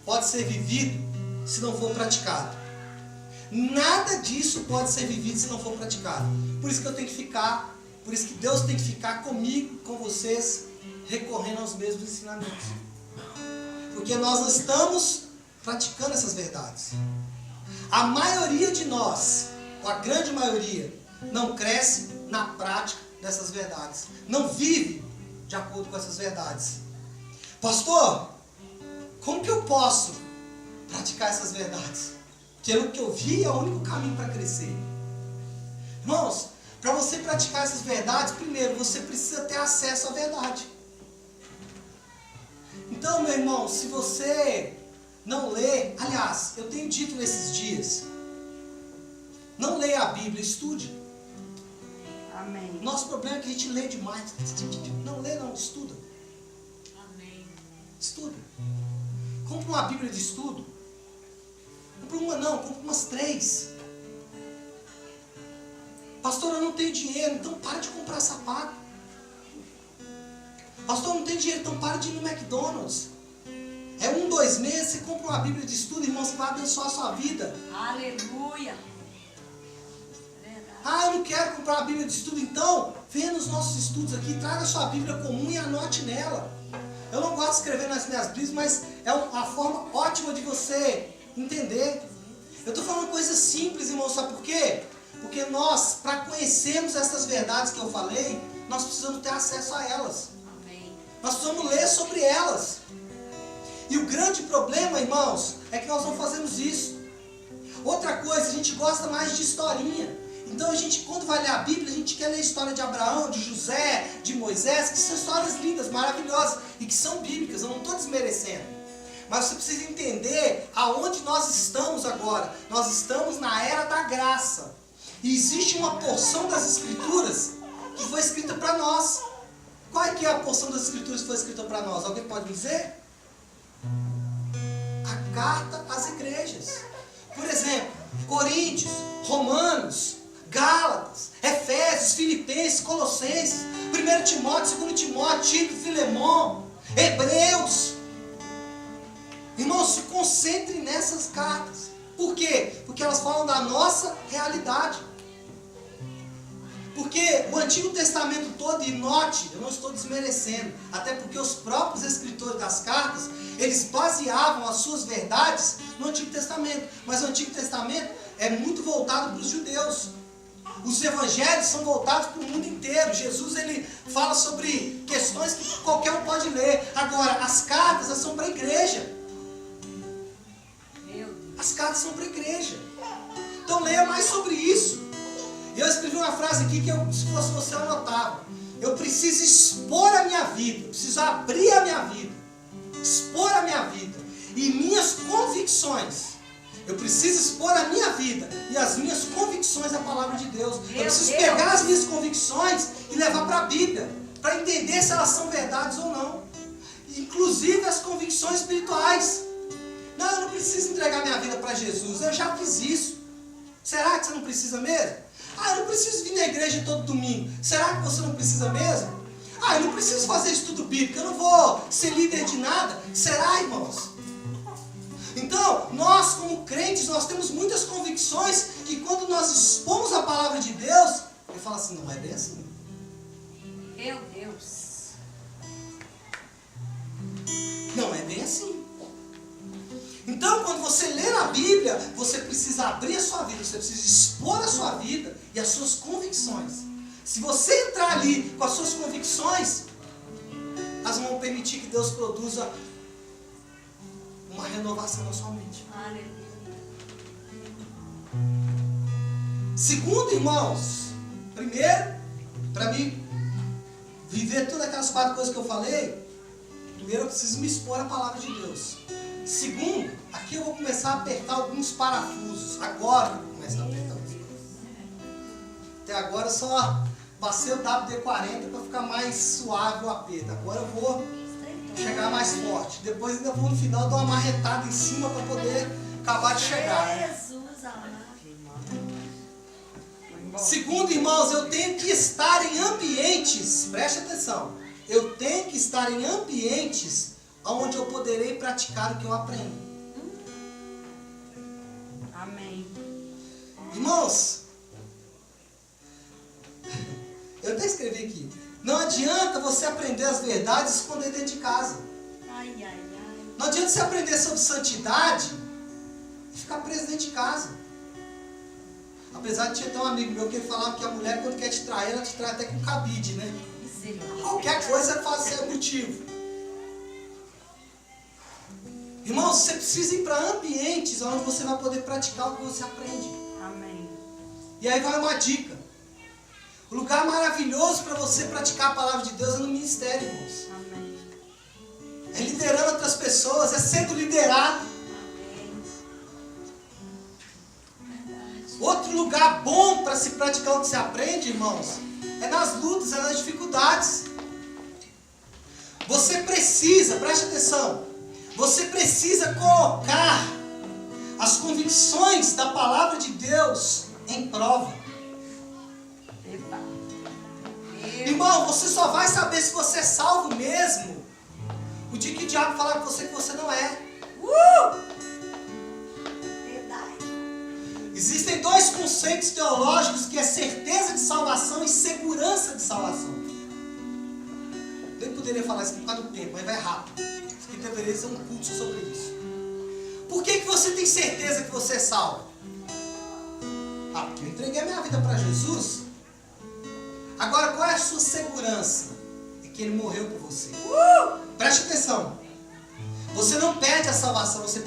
pode ser vivido se não for praticado. Nada disso pode ser vivido se não for praticado. Por isso que eu tenho que ficar, por isso que Deus tem que ficar comigo, com vocês, recorrendo aos mesmos ensinamentos. Porque nós não estamos praticando essas verdades. A maioria de nós, ou a grande maioria, não cresce na prática dessas verdades. Não vive de acordo com essas verdades. Pastor, como que eu posso praticar essas verdades? Pelo que eu vi, é o único caminho para crescer. Irmãos, para você praticar essas verdades, primeiro você precisa ter acesso à verdade. Então, meu irmão, se você não lê, aliás, eu tenho dito nesses dias, não leia a Bíblia, estude. Amém. Nosso problema é que a gente lê demais. Não lê não, estuda. Amém. Estuda. Compra uma Bíblia de estudo. Compra uma não, compra umas 3. Pastor, eu não tenho dinheiro, então para de comprar sapato. Pastor, eu não tenho dinheiro, então para de ir no McDonald's. É 1, 2 meses, você compra uma Bíblia de estudo, irmãos, que vai abençoar a sua vida. Aleluia. Ah, eu não quero comprar uma Bíblia de estudo, então venha nos nossos estudos aqui, traga a sua Bíblia comum e anote nela. Eu não gosto de escrever nas minhas Bíblias, mas é uma forma ótima de você entender. Eu estou falando coisas simples, irmão, sabe por quê? Porque nós, para conhecermos essas verdades que eu falei, nós precisamos ter acesso a elas. Amém. Nós precisamos ler sobre elas. E o grande problema, irmãos, é que nós não fazemos isso. Outra coisa, a gente gosta mais de historinha. Então a gente, quando vai ler a Bíblia, a gente quer ler a história de Abraão, de José, de Moisés, que são histórias lindas, maravilhosas e que são bíblicas, eu não estou desmerecendo. Mas você precisa entender aonde nós estamos agora. Nós estamos na era da graça. E existe uma porção das Escrituras que foi escrita para nós. Qual é que é a porção das Escrituras que foi escrita para nós? Alguém pode me dizer? A carta às igrejas. Por exemplo, Coríntios, Romanos, Gálatas, Efésios, Filipenses, Colossenses, 1 Timóteo, 2 Timóteo, Tito, Filemão, Hebreus. Irmãos, se concentrem nessas cartas. Por quê? Porque elas falam da nossa realidade. Porque o Antigo Testamento todo, e note, eu não estou desmerecendo, até porque os próprios escritores das cartas, eles baseavam as suas verdades no Antigo Testamento. Mas o Antigo Testamento é muito voltado para os judeus. Os evangelhos são voltados para o mundo inteiro. Jesus, ele fala sobre questões que qualquer um pode ler. Agora, as cartas são para a igreja. As cartas são para a igreja. Então leia mais sobre isso. Eu escrevi uma frase aqui que se fosse você eu anotava. Eu preciso expor a minha vida. Eu preciso abrir a minha vida. Expor a minha vida. E minhas convicções. Eu preciso expor a minha vida e as minhas convicções à palavra de Deus. Eu preciso pegar as minhas convicções e levar para a Bíblia. Para entender se elas são verdades ou não. Inclusive as convicções espirituais. Não, eu não preciso entregar minha vida para Jesus. Eu já fiz isso. Será que você não precisa mesmo? Ah, eu não preciso vir na igreja todo domingo. Será que você não precisa mesmo? Ah, eu não preciso fazer estudo bíblico. Eu não vou ser líder de nada. Será, irmãos? Então, nós como crentes, nós temos muitas convicções que quando nós expomos a palavra de Deus, ele fala assim, não é bem assim. Meu Deus. Não é bem assim. Então, quando você ler a Bíblia, você precisa abrir a sua vida, você precisa expor a sua vida e as suas convicções. Se você entrar ali com as suas convicções, elas vão permitir que Deus produza uma renovação na sua mente. Aleluia. Segundo, irmãos, primeiro, para mim viver todas aquelas 4 coisas que eu falei, primeiro eu preciso me expor à palavra de Deus. Segundo, aqui eu vou começar a apertar alguns parafusos. Agora que eu vou começar a apertar os parafusos. Até agora eu só passei o WD-40 para ficar mais suave o aperto. Agora eu vou chegar mais forte. Depois ainda vou no final dar uma marretada em cima para poder acabar de chegar. Né? Jesus amado. Segundo, irmãos, eu tenho que estar em ambientes, preste atenção, eu tenho que estar em ambientes onde eu poderei praticar o que eu aprendo. Amém. Irmãos, eu até escrevi aqui, não adianta você aprender as verdades e esconder dentro de casa. Ai, ai, ai. Não adianta você aprender sobre santidade e ficar preso dentro de casa. Apesar de tinha até um amigo meu que ele falava que a mulher, quando quer te trair, ela te trai até com cabide, né? Qualquer coisa faz ser motivo. Irmãos, você precisa ir para ambientes onde você vai poder praticar o que você aprende. Amém. E aí vai uma dica. O lugar maravilhoso para você praticar a palavra de Deus é no ministério, irmãos. Amém. É liderando outras pessoas, é sendo liderado. Outro lugar bom para se praticar o que se aprende, irmãos, é nas lutas, é nas dificuldades. Você precisa, preste atenção, você precisa colocar as convicções da palavra de Deus em prova. Epa. Irmão, você só vai saber se você é salvo mesmo o dia que o diabo falar com você que você não é. Existem dois conceitos teológicos que é certeza de salvação e segurança de salvação. Nem poderia falar isso aqui por causa do tempo, mas vai rápido. Isso aqui deveria ser um culto sobre isso. Por que você tem certeza que você é salvo? Ah, porque eu entreguei a minha vida para Jesus. Agora, qual é a sua segurança? É que Ele morreu por você. Preste atenção. Você não perde a salvação, você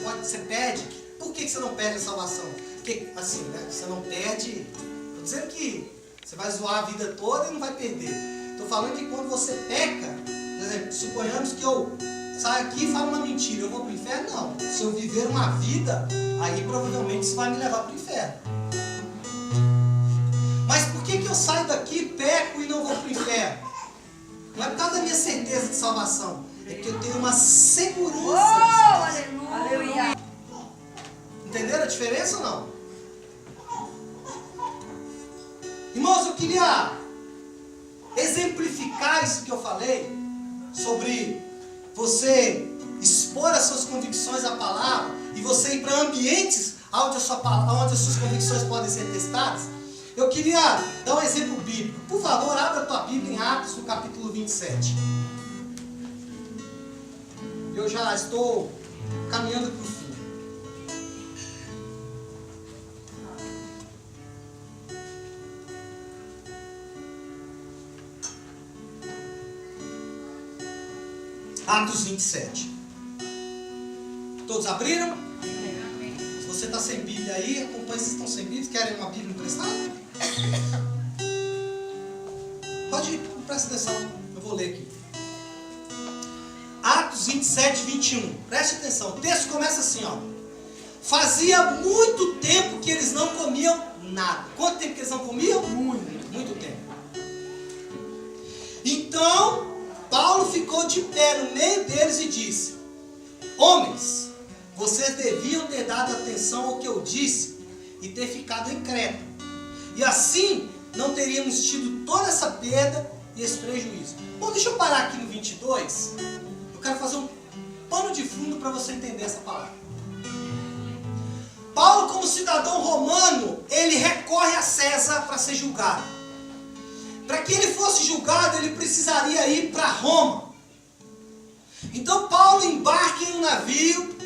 perde. Por que você não perde a salvação? Porque, assim, né? Você não perde. Estou dizendo que você vai zoar a vida toda e não vai perder. Estou falando que quando você peca, por exemplo, suponhamos que eu saio aqui e falo uma mentira, eu vou para o inferno? Não. Se eu viver uma vida, aí provavelmente isso vai me levar para o inferno. Mas por que eu saio daqui, peco e não vou para o inferno? Não é por causa da minha certeza de salvação. É que eu tenho uma segurança de salvação. Aleluia. Entenderam a diferença ou não? Irmãos, eu queria exemplificar isso que eu falei sobre você expor as suas convicções à palavra e você ir para ambientes onde as suas convicções podem ser testadas. Eu queria dar um exemplo bíblico. Por favor, abra a tua Bíblia em Atos, no capítulo 27. Eu já estou caminhando para o fim. Atos 27. Todos abriram? Se você está sem Bíblia aí, acompanhe se estão sem Bíblia. Querem uma Bíblia emprestada? Pode ir, presta atenção. Eu vou ler aqui. Atos 27, 21. Preste atenção. O texto começa assim, ó. Fazia muito tempo que eles não comiam nada. Quanto tempo que eles não comiam? Muito tempo. Então Paulo ficou de pé no meio deles e disse: homens, vocês deviam ter dado atenção ao que eu disse e ter ficado em Creta. E assim não teríamos tido toda essa perda e esse prejuízo. Bom, deixa eu parar aqui no 22. Eu quero fazer um pano de fundo para você entender essa palavra. Paulo, como cidadão romano, ele recorre a César para ser julgado. Para que ele fosse julgado, ele precisaria ir para Roma. Então Paulo embarca em um navio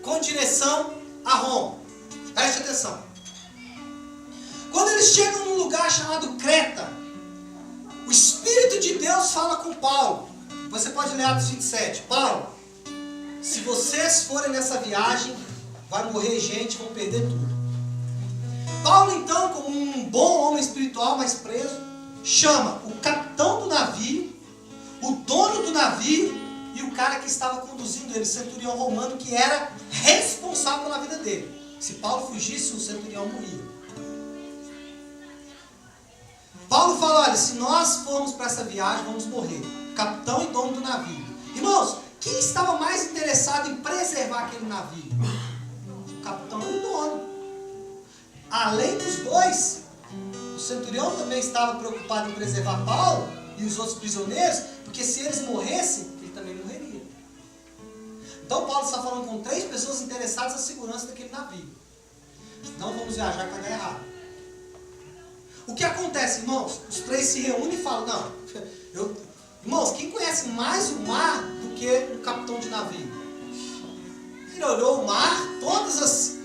com direção a Roma. Preste atenção. Quando eles chegam num lugar chamado Creta, o Espírito de Deus fala com Paulo. Você pode ler Atos 27. Paulo, se vocês forem nessa viagem, vai morrer gente, vão perder tudo. Paulo, então, como um bom homem espiritual, mas preso, chama o capitão do navio, o dono do navio e o o cara que estava conduzindo ele, o centurião romano, que era responsável pela vida dele. Se Paulo fugisse, o centurião morria. Paulo fala, olha, se nós formos para essa viagem, vamos morrer. Capitão e dono do navio. Irmãos, quem estava mais interessado em preservar aquele navio? O capitão e o dono. Além dos dois, o centurião também estava preocupado em preservar Paulo e os outros prisioneiros, porque se eles morressem, ele também morreria. Então Paulo está falando com 3 pessoas interessadas na segurança daquele navio. Não vamos viajar que vai dar errado. O que acontece, irmãos? Os 3 se reúnem e falam, não, irmãos, quem conhece mais o mar do que o capitão de navio? Ele olhou o mar, todas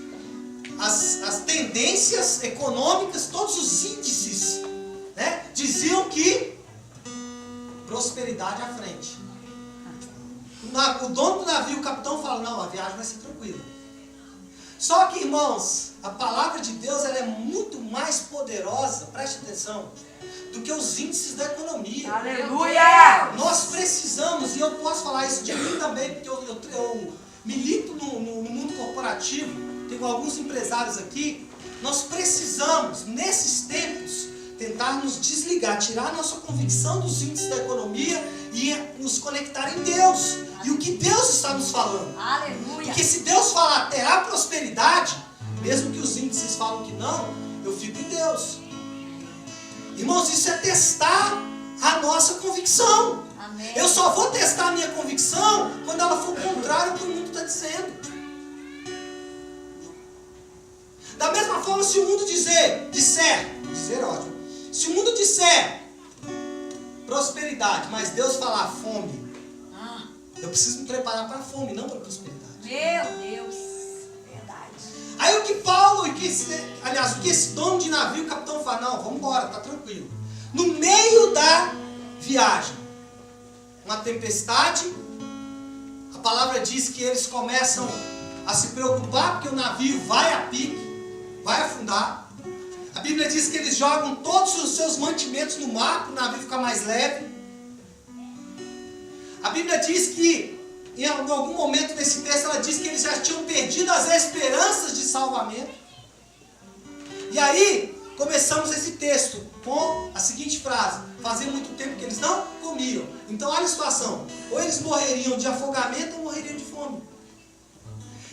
as tendências econômicas, todos os índices, né, diziam que prosperidade à frente. O dono do navio, o capitão, fala, não, a viagem vai ser tranquila. Só que, irmãos, a palavra de Deus ela é muito mais poderosa, preste atenção, do que os índices da economia. Aleluia! Nós precisamos, e eu posso falar isso de mim também, porque eu milito no mundo corporativo, tenho alguns empresários aqui. Nós precisamos, nesses tempos, tentar nos desligar, tirar a nossa convicção dos índices da economia e nos conectar em Deus. E o que Deus está nos falando. Aleluia. Porque se Deus falar terá prosperidade, mesmo que os índices falam que não, eu fico em Deus. Irmãos, isso é testar a nossa convicção. Amém. Eu só vou testar a minha convicção quando ela for contrária ao que o mundo está dizendo. Da mesma forma, se o mundo disser ótimo, se o mundo disser prosperidade, mas Deus falar fome, eu preciso me preparar para a fome, não para a prosperidade. Meu Deus. Verdade. Aí o que Paulo, o que esse dono de navio, o capitão fala, não, vamos embora, tá tranquilo. No meio da viagem, uma tempestade, a palavra diz que eles começam a se preocupar porque o navio vai a pique, vai afundar. A Bíblia diz que eles jogam todos os seus mantimentos no mar para o navio ficar mais leve. A Bíblia diz que, em algum momento desse texto, ela diz que eles já tinham perdido as esperanças de salvamento. E aí, começamos esse texto com a seguinte frase: fazia muito tempo que eles não comiam. Então, olha a situação: ou eles morreriam de afogamento ou morreriam de fome.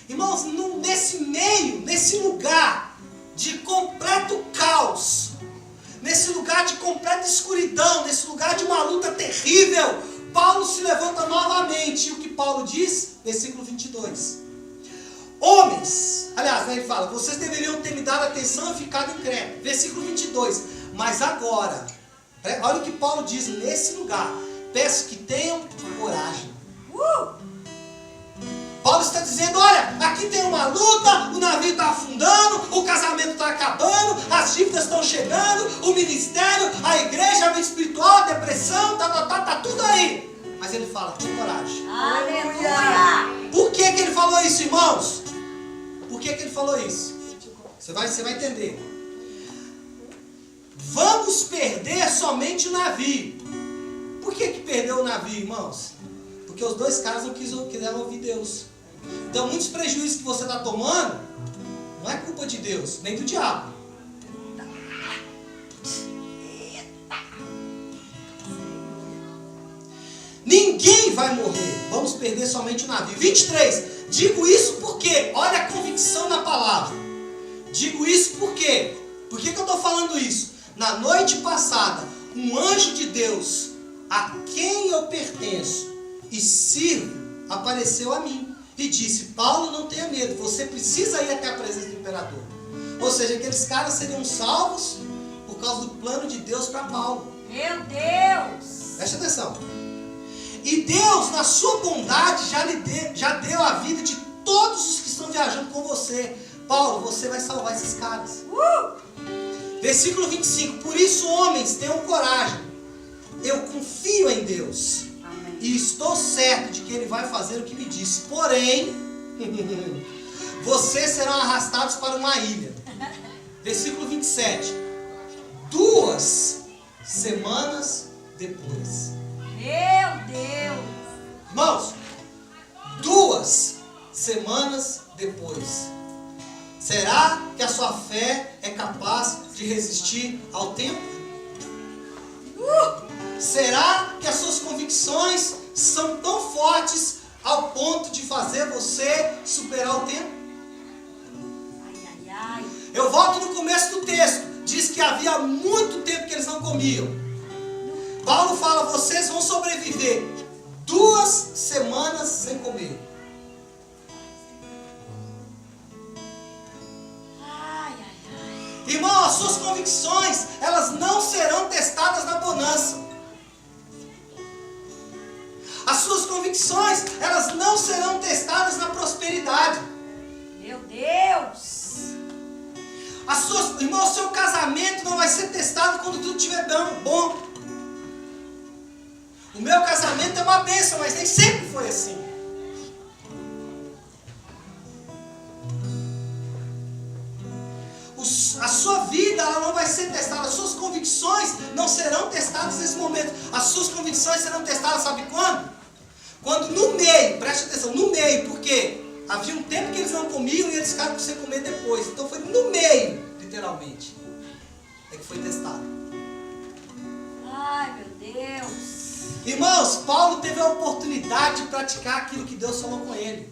Irmãos, nesse meio, nesse lugar de completo caos, nesse lugar de completa escuridão, nesse lugar de uma luta terrível, Paulo se levanta novamente. E o que Paulo diz? Versículo 22. Homens, aliás, ele fala, vocês deveriam ter me dado atenção e ficado em Creta. Versículo 22. Mas agora, olha o que Paulo diz nesse lugar. Peço que tenham coragem. Paulo está dizendo, olha, aqui tem uma luta, o navio está afundando, o casamento está acabando, as dívidas estão chegando, o ministério, a igreja, a vida espiritual, a depressão, tá tudo aí. Mas ele fala, tem coragem. Aleluia. Por que ele falou isso, irmãos? Por que ele falou isso? Você vai entender. Vamos perder somente o navio. Por que perdeu o navio, irmãos? Porque os 2 caras não quiseram ouvir Deus. Então, muitos prejuízos que você está tomando, não é culpa de Deus, nem do diabo. Ninguém vai morrer. Vamos perder somente o navio. 23. Digo isso porque, olha a convicção na palavra. Digo isso porque. Por que eu estou falando isso? Na noite passada, um anjo de Deus, a quem eu pertenço e sirvo, apareceu a mim e disse, Paulo, não tenha medo, você precisa ir até a presença do imperador. Ou seja, aqueles caras seriam salvos por causa do plano de Deus para Paulo. Meu Deus. Preste atenção. E Deus, na sua bondade, já deu a vida de todos os que estão viajando com você. Paulo, você vai salvar esses caras. Versículo 25. Por isso, homens, tenham coragem. Eu confio em Deus. Amém. E estou certo de que Ele vai fazer o que me disse. Porém, vocês serão arrastados para uma ilha. Versículo 27. 2 semanas depois. Meu Deus. Irmãos, semanas depois. Será que a sua fé é capaz de resistir ao tempo? Será que as suas convicções são tão fortes ao ponto de fazer você superar o tempo? Ai, ai, ai. Eu volto no começo do texto. Diz que havia muito tempo que eles não comiam. Paulo fala, vocês vão sobreviver 2 semanas sem comer. Ai, ai, ai. Irmão, as suas convicções, elas não serão testadas na bonança. As suas convicções, elas não serão testadas na prosperidade. Meu Deus. Irmão, o seu casamento não vai ser testado quando tudo estiver bom. O meu casamento é uma bênção, mas nem sempre foi assim. A sua vida, ela não vai ser testada. As suas convicções não serão testadas nesse momento. As suas convicções serão testadas, sabe quando? Quando no meio, preste atenção, no meio, porque havia um tempo que eles não comiam e eles ficaram sem comer depois. Então foi no meio, literalmente, é que foi testado. Ai, meu Deus. Irmãos, Paulo teve a oportunidade de praticar aquilo que Deus falou com ele.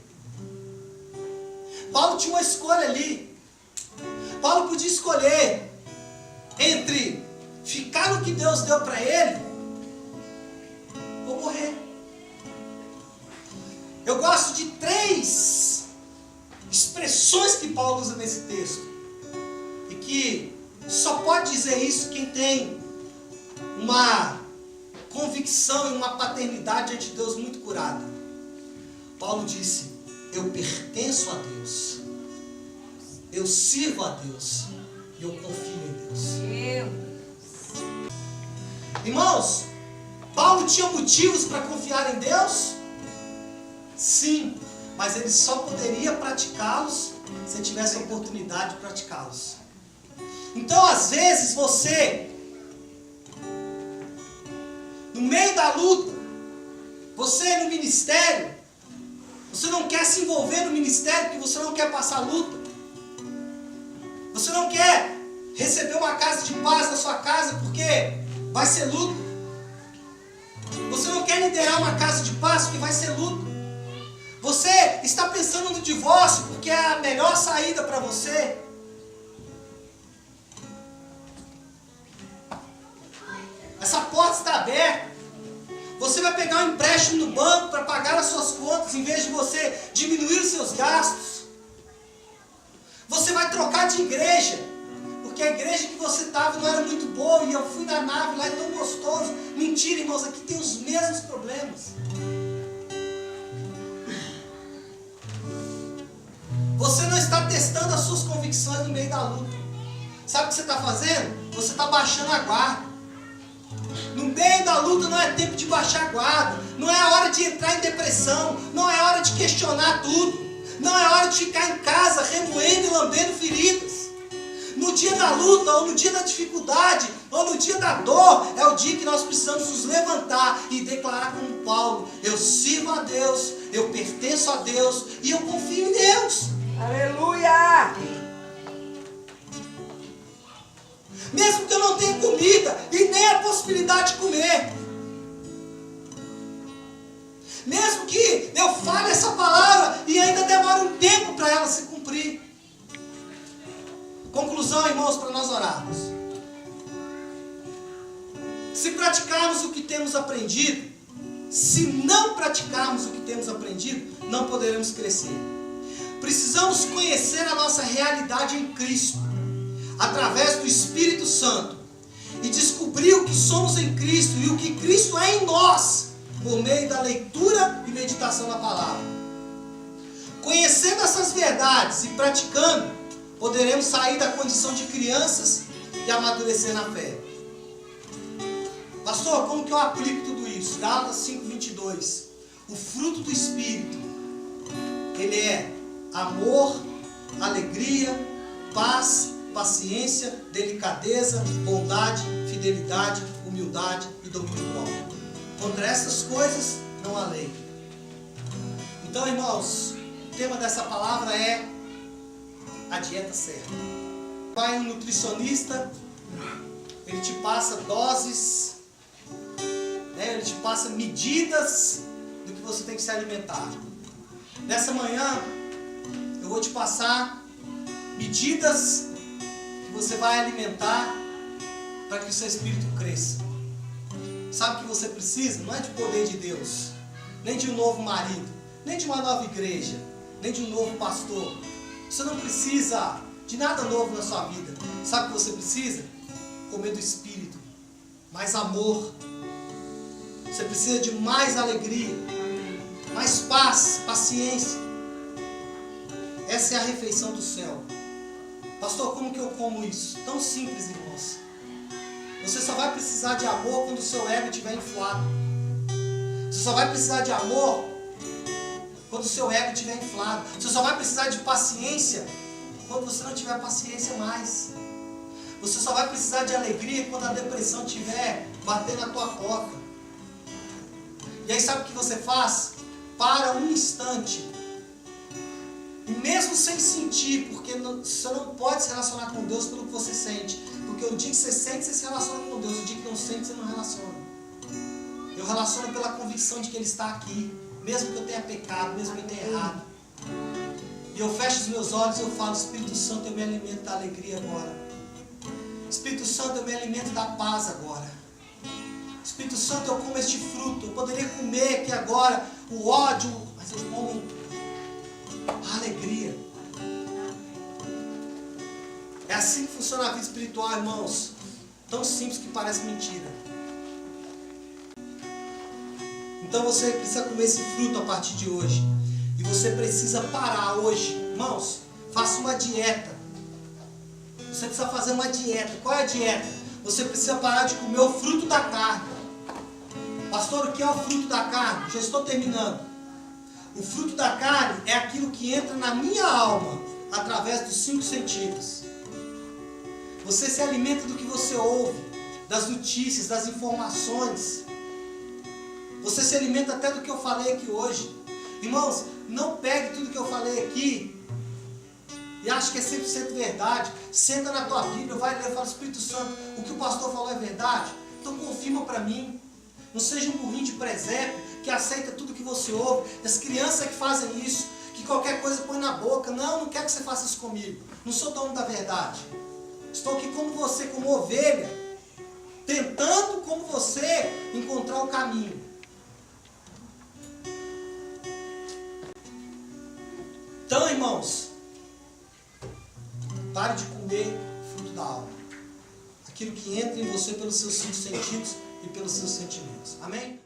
Paulo tinha uma escolha ali. Paulo podia escolher entre ficar no que Deus deu para ele ou morrer. Eu gosto de 3 expressões que Paulo usa nesse texto. E que só pode dizer isso quem tem uma convicção e uma paternidade diante de Deus muito curada. Paulo disse, eu pertenço a Deus. Eu sirvo a Deus. E eu confio em Deus. Deus. Irmãos, Paulo tinha motivos para confiar em Deus? Sim, mas ele só poderia praticá-los se ele tivesse a oportunidade de praticá-los. Então, às vezes, você, no meio da luta, você no ministério, você não quer se envolver no ministério porque você não quer passar luta. Você não quer receber uma casa de paz na sua casa porque vai ser luta. Você não quer liderar uma casa de paz porque vai ser luta. Você está pensando no divórcio porque é a melhor saída para você. Essa porta está aberta. Você vai pegar um empréstimo no banco para pagar as suas contas em vez de você diminuir os seus gastos. Você vai trocar de igreja, porque a igreja que você estava não era muito boa e eu fui na nave, lá é tão gostoso. Mentira, irmãos, aqui tem os mesmos problemas. Você não está testando as suas convicções no meio da luta. Sabe o que você está fazendo? Você está baixando a guarda. No meio da luta não é tempo de baixar a guarda. Não é hora de entrar em depressão. Não é hora de questionar tudo. Não é hora de ficar em casa remoendo e lambendo feridas. No dia da luta, ou no dia da dificuldade, ou no dia da dor, é o dia que nós precisamos nos levantar e declarar como Paulo: eu sirvo a Deus, eu pertenço a Deus e eu confio em Deus. Aleluia! Mesmo que eu não tenha comida e nem a possibilidade de comer. Mesmo que eu fale essa palavra e ainda demore um tempo para ela se cumprir. Conclusão, irmãos, para nós orarmos. Se praticarmos o que temos aprendido, se não praticarmos o que temos aprendido, não poderemos crescer. Precisamos conhecer a nossa realidade em Cristo, através do Espírito Santo, e descobrir o que somos em Cristo e o que Cristo é em nós, por meio da leitura e meditação da palavra. Conhecendo essas verdades e praticando, poderemos sair da condição de crianças e amadurecer na fé. Pastor, como que eu aplico tudo isso? Gálatas 5:22. O fruto do Espírito, ele é amor, alegria, paz, paciência, delicadeza, bondade, fidelidade, humildade e domínio próprio. Contra essas coisas não há lei. Então, irmãos, tema dessa palavra é a dieta certa. Vai um nutricionista, ele te passa doses, né? Ele te passa medidas do que você tem que se alimentar. Nessa manhã, eu vou te passar medidas que você vai alimentar para que o seu espírito cresça. Sabe o que você precisa? Não é de poder de Deus, nem de um novo marido, nem de uma nova igreja, nem de um novo pastor. Você não precisa de nada novo na sua vida. Sabe o que você precisa? Comer do Espírito, mais amor. Você precisa de mais alegria, mais paz, paciência. Essa é a refeição do céu. Pastor, como que eu como isso? Tão simples, irmãos. Você só vai precisar de amor quando o seu ego estiver inflado. Você só vai precisar de amor quando o seu ego estiver inflado. Você só vai precisar de paciência quando você não tiver paciência mais. Você só vai precisar de alegria quando a depressão estiver batendo na tua porta. E aí sabe o que você faz? Para um instante. E mesmo sem sentir, porque você não pode se relacionar com Deus pelo que você sente. Porque o dia que você sente, você se relaciona com Deus. O dia que não sente, você não relaciona. Eu relaciono pela convicção de que Ele está aqui. Mesmo que eu tenha pecado, mesmo que eu tenha errado. E eu fecho os meus olhos e eu falo: Espírito Santo, eu me alimento da alegria agora. Espírito Santo, eu me alimento da paz agora. Espírito Santo, eu como este fruto. Eu poderia comer aqui agora o ódio, mas eu como a alegria. É assim que funciona a vida espiritual, irmãos. Tão simples que parece mentira. Então você precisa comer esse fruto a partir de hoje. E você precisa parar hoje. Irmãos, faça uma dieta. Você precisa fazer uma dieta. Qual é a dieta? Você precisa parar de comer o fruto da carne. Pastor, o que é o fruto da carne? Já estou terminando. O fruto da carne é aquilo que entra na minha alma através dos 5 sentidos. Você se alimenta do que você ouve, das notícias, das informações. Você se alimenta até do que eu falei aqui hoje. Irmãos, não pegue tudo que eu falei aqui e ache que é 100% verdade. Senta na tua Bíblia, vai ler e fala: Espírito Santo, o que o pastor falou é verdade? Então confirma para mim. Não seja um burrinho de presépio que aceita tudo que você ouve. As crianças que fazem isso, que qualquer coisa põe na boca. Não quero que você faça isso comigo. Não sou dono da verdade. Estou aqui como você, como ovelha, tentando como você encontrar o caminho. Então, irmãos, pare de comer o fruto da alma. Aquilo que entra em você pelos seus 5 sentidos e pelos seus sentimentos. Amém?